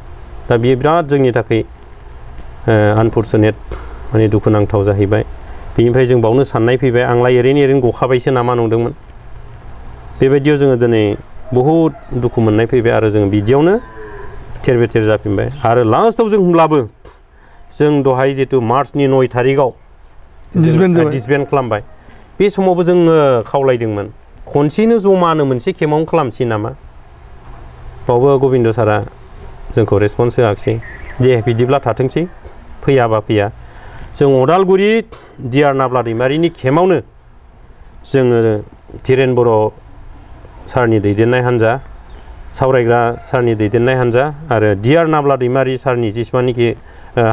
दा बेयो बिराद जोंनि थाखाय आनफर्चुनेट माने दुखुनांथाव जाहैबाय बेनिफ्राय जों बावनो साननाय फैबाय आंलाय ओरैनो गखाबायसो नामा नंदोंमोन बेबायदियाव जोङो दिनै बहुद दुखु मोननाय फैबाय आरो जों बिदियावनो थेर बेथेर जाफिनबाय आरो लास्टआव जों होमब्लाबो जों दहाय जितु मार्चनि 9 तारिखआव डिसबेन्ड खालामबाय बे समावबो जोङो खावलायदोंमोन खनसेनो जमानो मोनसे खेमावनो खालामसै नामा बावबो गबिन्द सारा जोंखौ रेसपन्स होआखिसै दे बिदिब्ला थाथोंसै फैयाबा फैया जों अदालगुरि डिआर नाब्ला दैमारिनि खेमावनो जोङो धीरेन बर' सारनि दैदेननाय हान्जा सावरायग्रा सारनि दैदेननाय हान्जा आरो डिआर नाब्ला दैमारि सारनि जेसेबांनाखि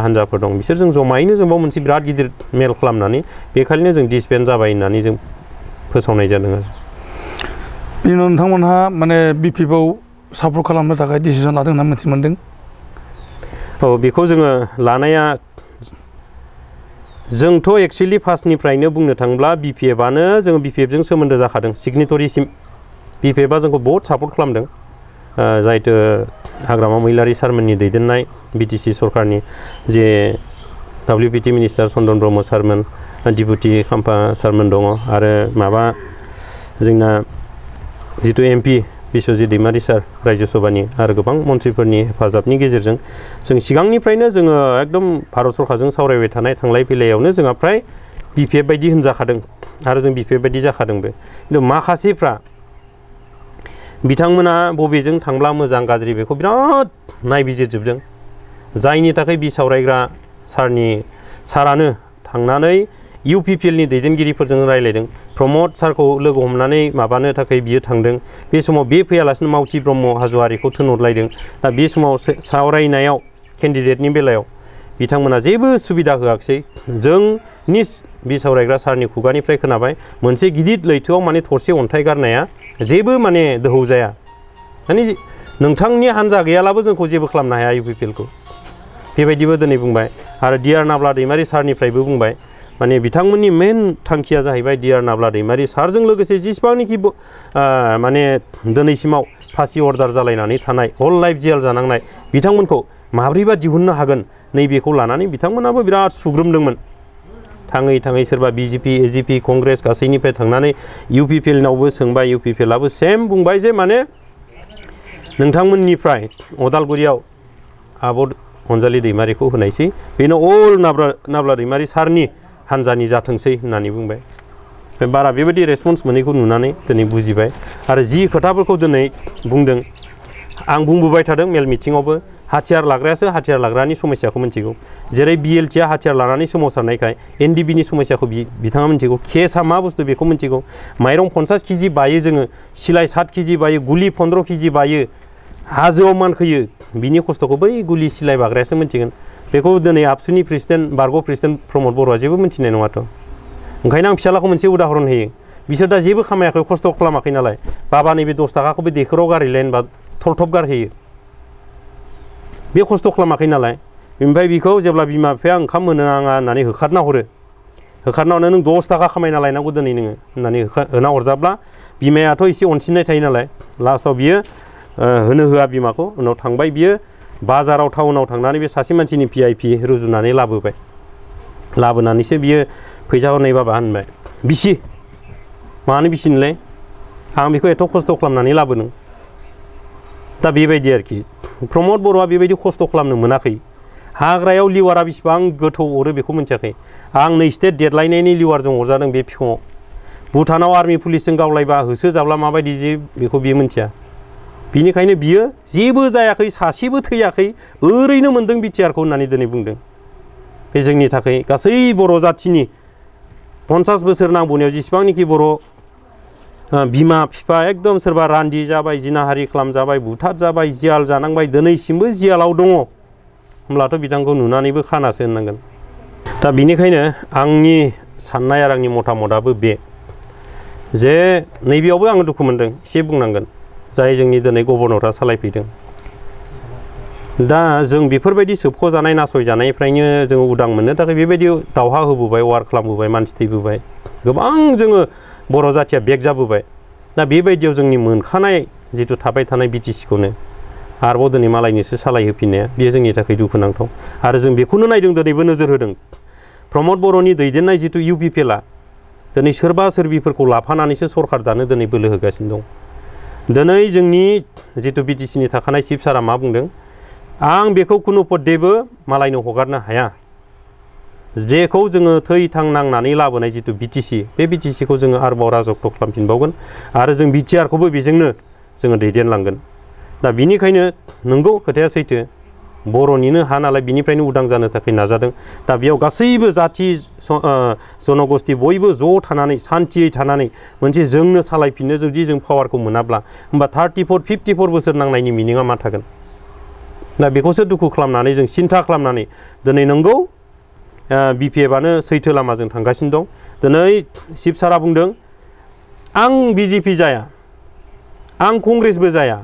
हान्जाफोर दं बिसोरजों जमायैनो जों बाव मोनसे बिराद गिदिर मेल खालामनानै बेखालिनो जों डिसबेन्ड जाबाय होननानै जों फोसावनाय जादों आरो बिनि उनाव नोंथांमोनहा माने BPFआव सापर्ट खालामनो थाखाय डिसिजन लादों होनना मिथि मोनदों औ बेखौ जोङो लानाया जोंथ' एक्चुअलि फार्स्टनिफ्रायनो बुंनो थाङोब्ला BPFआनो जोङो BPFजों सोमोन्दो जाखादों सिगनेटरिसिम BPFआ जोंखौ बहुत सापर्ट खालामदों जायथो हाग्रामा महिलारि सारमोननि दैदेननाय BTC सरकारनि जे WPT मिनिस्टार चन्दन ब्रह्म सारमोन डिपुटि खाम्फा सारमोन दङ आरो माबा जोंना जितु MP बिश्वजित दैमारि सार रायजो सभानि आरो गोबां मन्थ्रिफोरनि हेफाजाबनि गेजेरजों जों सिगांनिफ्रायनो जोङो एकदम भारत सरकारजों सावरायबाय थानाय थांलाय फैलायावनो जोंहा फ्राय BPF बायदि होनजाखादों आरो जों BPF बायदि जाखादोंबो खिन्थु माखासेफ्रा बिथांमोना बबेजों थांब्ला मोजां गाज्रि बेखौ बिराद नायबिजिरजोबदों जायनि थाखाय बिसावरायग्रा सारानो थांनानै UPPLनि दैदेनगिरिफोरजों रायलायदों प्रमद सारखौ लोगो हमनानै माबानो थाखाय बियो थांदों बे समाव बे फैयालासिनो मावथि ब्रह्म हाज'वारिखौ थिनहरलायदों दा बे समाव सावरायनायाव केन्डिडेटनि बेलायाव बिथांमोना जेबो सुबिदा होआखिसै जोंनि बिसावरायग्रा सारनि खुगानिफ्राय खोनाबाय मोनसे गिदिर लैथोआव माने थरसे अन्थाइ गारनाया जेबो माने दोहौ जाया माने नोंथांनि हान्जा गैयालाबो जोंखौ जेबो खालामनो हाया इउपिपिएलखौ बेबायदिबो दिनै बुंबाय आरो डिआर नाब्ला दैमारि सारनिफ्रायबो बुंबाय माने बिथांमोननि मेन थांखिया जाहैबाय डिआर नाब्ला दैमारि सारजों लोगोसे जेसेबांनाखि माने दिनैसिमाव फासि अर्डार जालायनानै थानाय हल लाइफ जेल जानांनाय बिथांमोनखौ माब्रैबा दिहुननो हागोन नैबेखौ लानानै बिथांमोनाबो बिराद सुग्रोमदोंमोन थाङै थाङै सोरबा बिजेपि एजिपि कंग्रेस गासैनिफ्राय थांनानै इउपिपिएलनावबो सोंबाय इउपिपिएलाबो सेम बुंबाय जे माने नोंथांमोननिफ्राय अदालगुरियाव आब' अनजालि दैमारिखौ होनायसै बेनो अल नाब्ला दैमारि सारनि हान्जानि जाथोंसै होननानै बुंबाय बारा बेबायदि रेसपन्स मोनैखौ नुनानै दिनै बुजिबाय आरो जि खोथाफोरखौ दिनै बुंदों आं बुंबोबाय थादों मेल मिटिङावबो हाथियार लाग्रायासो हाथियार लाग्रानि समस्याखौ मिथिगौ जेरै बिएलटिआ हाथियार लानानै सोमावसारनायखाय एन.ड.नि समस्याखौ बिथाङा मिथिगौ केसआ मा बुस्थु बेखौ मिथिगौ माइरं 50 केजि बायो जोङो सिलाइ 7 केजि बायो गुलि 15 केजि बायो हाजोआव मानखोयो बिनि खस्थ'खौ बै गुलि सिलाइ बाग्रायासो मिथिगोन बेखौ दिनै आबसुनि प्रेसिडेन्ट बारग' प्रेसिडेन्ट प्रमद बर'आ जेबो मिथिनाय नङाथ' ओंखायनो आं फिसालाखौ मोनसे उदाहरन होयो बिसोर दा जेबो खामायाखै खस्थ' खालामाखै नालाय बाबा नैबे 10 थाखाखौबो दैखराव गारहैलाय होनबा थलथब गारहैयो बे खस्थ' खालामाखै नालाय ओमफ्राय बिखौ जेब्ला बिमा बिफाया ओंखाम मोनो आङा होननानै होखारना हरो होखारना हरनो नों 10 थाखा खामायना लायनांगौ दिनै नोङो होननानै होना हरजाब्ला बिमायाथ' एसे अनसिननाय थायो नालाय लास्टआव बियो होनो होआ बिमाखौ उनाव थांबाय बियो बाजाराव टाउनाव थांनानै बे सासे मानसिनि भिआइपि रुजुनानै लाबोबाय लाबोनानैसो बियो फैसा हरनाय बाबा होनबाय बिसि मानो बिसिनोलाय आं बेखौ एथ' खस्थ' खालामनानै लाबोदों दा बेबायदि आरोखि प्रमद बर'आ बेबायदि खस्थ' खालामनो मोनाखै हाग्रायाव लिवारा बेसेबां गोथौ अरो बेखौ मिथियाखै आं नै स्टेट देरलायनायनि लिवारजों अरजादों बे बिफाङाव भुटानाव आर्मि पुलिसजों गावलायबा होसोजाब्ला माबायदि जे बेखौ बियो मिथिया बिनिखायनो बियो जेबो जायाखै सासेबो थैयाखै ओरैनो मोन्दों बिटिआरखौ होननानै दिनै बुंदों बे जोंनि थाखाय गासै बर' जाथिनि 50 बोसोर नांबोनायाव जेसेबांनाखि बर' बिमा बिफा एकदम सोरबा रान्दि जाबाय जिनाहारि खालामजाबाय बुथार जाबाय जियाल जानांबाय दिनैसिमबो जियालाव दङ होमब्लाथ' बिथांखौ नुनानैबो खानासो होननांगोन दा बिनिखायनो आंनि साननाय आरो आंनि मतामतआबो बे जे नैबेयावबो आङो दुखु मोनदों एसे बुंनांगोन जाय जोंनि दिनै गभर्नरा सालायफैदों दा जों बेफोरबायदि सोबख'जानाय नासयजानायनिफ्रायनो जोङो उदां मोननो थाखाय बेबायदि दावहा होबोबाय वार खालामबोबाय मानसि थैबोबाय गोबां जोङो बर' जाथिया बेक जाबोबाय दा बेबायदियाव जोंनि मोनखानाय जिथु थाबाय थानाय बिटिसिखौनो आरोबाव दिनै मालायनिसो सालायहोफिननाया बेयो जोंनि थाखाय दुखुनांथाव आरो जों बेखौनो नायदों दिनैबो नोजोर होदों प्रमद बर'नि दैदेननाय जिथु इउपिपिएलआ दिनै सोरबा सोरबिफोरखौ लाफानानैसो सरखार दानो दिनै बोलो होगासिनो दं दिनै जोंनि जिथु बिटिसिनि थाखानाय चिफ सारा मा बुंदों आं बेखौ खुनु पद्देबो मालायनो हगारनो हाया जेखौ जोङो थै थां नांनानै लाबोनाय जिथु बिटिसि बे बिटिसिखौ जोङो आरोबाव राजत्व खालामफिनबावगोन आरो जों बिटिआरखौबो बेजोंनो जोङो दैदेनलांगोन दा बिनिखायनो नंगौ खोथाया सैथो बर'निनो हा नालाय बिनिफ्रायनो उदां जानो थाखाय नाजादों दा बेयाव गासैबो जाथि जनगोष्ठी बयबो ज' थानानै सान्थियै थानानै मोनसे जोंनो सालायफिननो जुदि जों पावारखौ मोनाब्ला होमबा 34 54 बोसोर नांनायनि मिनिङा मा थागोन दा बेखौसो दुखु खालामनानै जों सिन्था खालामनानै दिनै नंगौ बिपिएफआनो सैथो लामाजों थांगासिनो दं दिनै चिफ सारा बुंदों आं बिजेपि जाया आं कंग्रेसबो जाया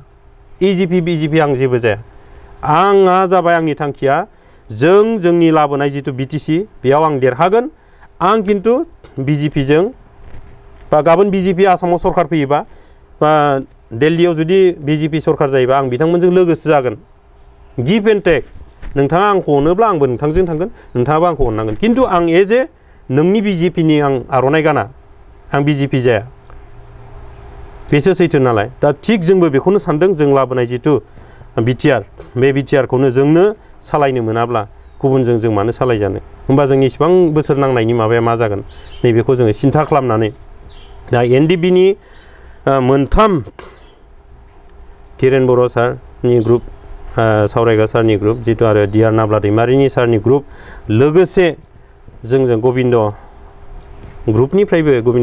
एजिपि बिजेपि आं जेबो जाया आंहा जाबाय आंनि थांखिया जोंनि लाबोनाय जिथु बिटिसि बेयाव आं देरहागोन आं खिन्थु बिजेपिजों बा गाबोन बिजेपि आसामाव सरकार फैयोबा बा दिल्लीयाव जुदि बिजेपि सरकार जायोबा आं बिथांमोनजों लोगोसे जागोन गिभ एन्ड टेक नोंथाङा आंखौ अनोब्ला आंबो नोंथांजों थांगोन नोंथाङाबो आंखौ अननांगोन खिन्थु आं एज ए नोंनि बिजेपिनि आं आर'नाइ गाना आं बिजेपि जाया बेसो सैथो नालाय दा थिग जोंबो बेखौनो सानदों जों लाबोनाय जिथु बिटिआर बे बिटिआरखौनो जोंनो सालायनो मोनाब्ला गुबुनजों जों मानो सालायजानो होमबा जोंनि इसिबां बोसोर नांनायनि माबाया मा जागोन नैबेखौ जोङो सिन्था खालामनानै दा एन.ड.बिनि मोनथाम धीरेन बर' सारनि ग्रुप सावरायग्रा सारनि ग्रुप जितु आरो डिआर नाब्ला दैमारिनि सारनि ग्रुप लोगोसे जोंजों गोबिन्द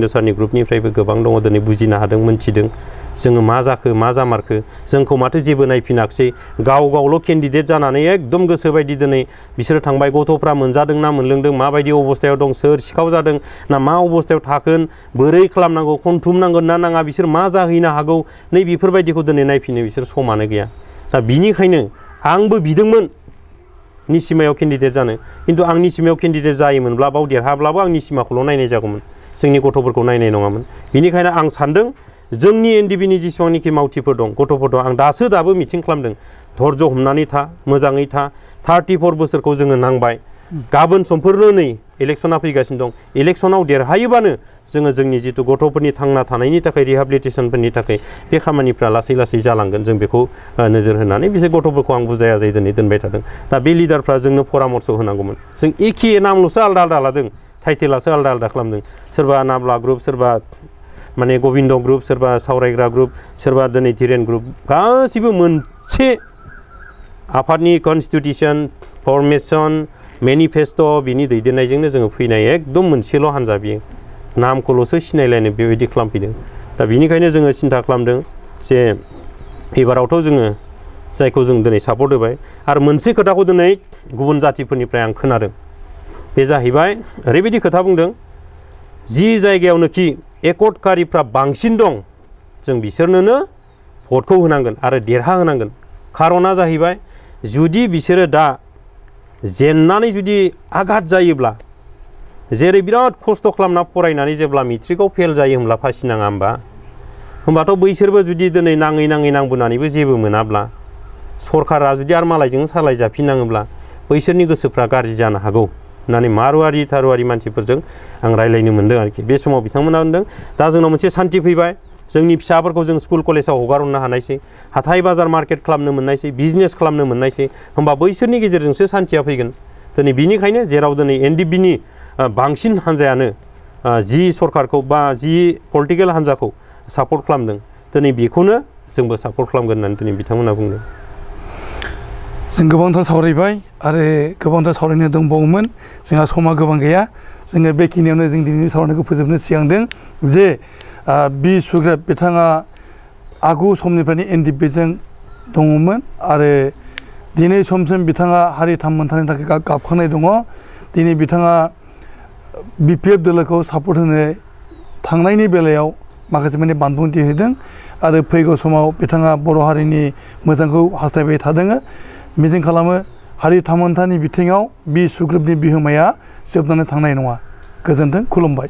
सारनि ग्रुपनिफ्रायबो गोबां दङ दिनै बुजिनो हादों मोनथिदों जोङो मा जाखो मा जामारखो जोंखौ माथो जेबो नायफिनाखिसै गाव गावल' केन्डिडेट जानानै एकदम गोसो बायदि दिनै बिसोरो थांबाय गथ'फ्रा मोनजादों ना मोनलोंदों माबायदि अबस्थायाव दं सोर सिखाव जादों ना मा अबस्थायाव थागोन बोरै खालामनांगौ खनथुमनांगोन ना नाङा बिसोर मा जाहैनो हागौ नै बेफोरबायदिखौ दिनै नायफिनो बिसोर समानो गैया दा बिनिखायनो आंबो बिदोंमोन निसिमायाव केन्डिडेट जानो खिन्थु आं निसिमायाव केन्डिडेट जायोमोनब्ला बाव देरहाब्लाबो आं निसिमाखौल' नायनाय जागौमोन जोंनि गथ'फोरखौ नायनाय नङामोन बिनिखायनो आं सानदों जोंनि एन.ड.नि जेसेबांनाखि मावथिफोर दं गथ'फोर दं आं दाबो मिटिं खालामदों धर्ज हमनानै था मोजाङै था 34 बोसोरखौ जोङो नांबाय गाबोन समफोरनो नै इलेक्सना फैगासिनो दं इलेक्सनाव देरहायोबानो जोङो जोंनि जितु गथ'फोरनि थांना थानायनि थाखाय रिहेबिलिटेसनफोरनि थाखाय बे खामानिफ्रा लासै लासै जालांगोन जों बेखौ नोजोर होनानै बिसोर गथ'फोरखौ आं बुजाया जाय दिनै दोनबाय थादों दा बे लिडारफ्रा जोंनो परामर्श होनांगौमोन जों एखे नामल'सो आलदा आलदा लादों टाइटेलासो आलदा आलदा खालामदों सोरबा नाब्ला ग्रुप सोरबा माने गबिन्द ग्रुप सोरबा सावरायग्रा ग्रुप सोरबा दिनै धिरेन ग्रुप गासिबो मोनसे आफादनि कनस्टिटिउसन फर्मेसन मेनिफेस्ट' बिनि दैदेननायजोंनो जोङो फैनाय एकदम मोनसेल' हान्जा बियो नामखौल'सो सिनायलायनो बेबायदि खालामफैदों दा बिनिखायनो जोङो सिन्था खालामदों जे एबारावथ' जोङो जायखौ जों दिनै सापर्ट होबाय आरो मोनसे खोथाखौ दिनै गुबुन जातिफोरनिफ्राय आं खोनादों बे जाहैबाय ओरैबायदि खोथा बुंदों जि जायगायावनोखि एकर्डकारिफ्रा बांसिन दं जों बिसोरनोनो भटखौ होनांगोन आरो देरहा होनांगोन खारना जाहैबाय जुदि बिसोरो दा जेननानै जुदि आघात जायोब्ला जेरै बिराद खस्थ' खालामना फरायनानै जेब्ला मेट्रिकआव फेल जायो होमब्ला फासि नाङा होमबाथ' बैसोरबो जुदि दिनै नाङै नांबोनानैबो जेबो मोनाब्ला सरकारा जुदि आरो मालायजों सालायजाफिननाङोब्ला बैसोरनि गोसोफ्रा गाज्रि जानो हागौ होननानै मारुवारि थारुवारि मानसिफोरजों आं रायलायनो मोन्दों आरोखि बे समाव बिथांमोना होनदों दा जोंनाव मोनसे सान्थि फैबाय जोंनि फिसाफोरखौ जों स्कुल कलेजाव हगार हरनो हानायसै हाथाय बाजार मार्केट खालामनो मोननायसै बिजनेस खालामनो मोननायसै होमबा बैसोरनि गेजेरजोंसो सान्थिया फैगोन दिनै बिनिखायनो जेराव दिनै एन.ड.नि बांसिन हान्जायानो जि सरकारखौ बा जि पलिटिकेल हान्जाखौ सापर्ट खालामदों दिनै बेखौनो जोंबो सापर्ट खालामगोन होननानै दिनै बिथांमोना बुंदों जों गोबांथार सावरायबाय आरो गोबांथार सावरायनो दंबावोमोन जोंहा समा गोबां गैया जोङो बेखिनियावनो जों दिनैनि सावरायनायखौ फोजोबनो सिगांदों जे बि सुग्रेब बिथाङा आगु समनिफ्रायनो एन.ड.जों दङमोन आरो दिनै समसिम बिथाङा हारि थामोनथानि थाखाय गाबखांनाय दङ दिनै बिथाङा बि.पि.एफ दोलोखौ सापर्ट होनो थांनायनि बेलायाव माखासे माने बानबुंथि होदों आरो फैगौ समाव बिथाङा बर' हारिनि मोजांखौ हास्थायबाय थादों मिजिं खालामो हारि थामोनथानि बिथिङाव बि सुग्रेबनि बिहोमाया जोबनानै थांनाय नङा गोजोन्थों खुलुमबाय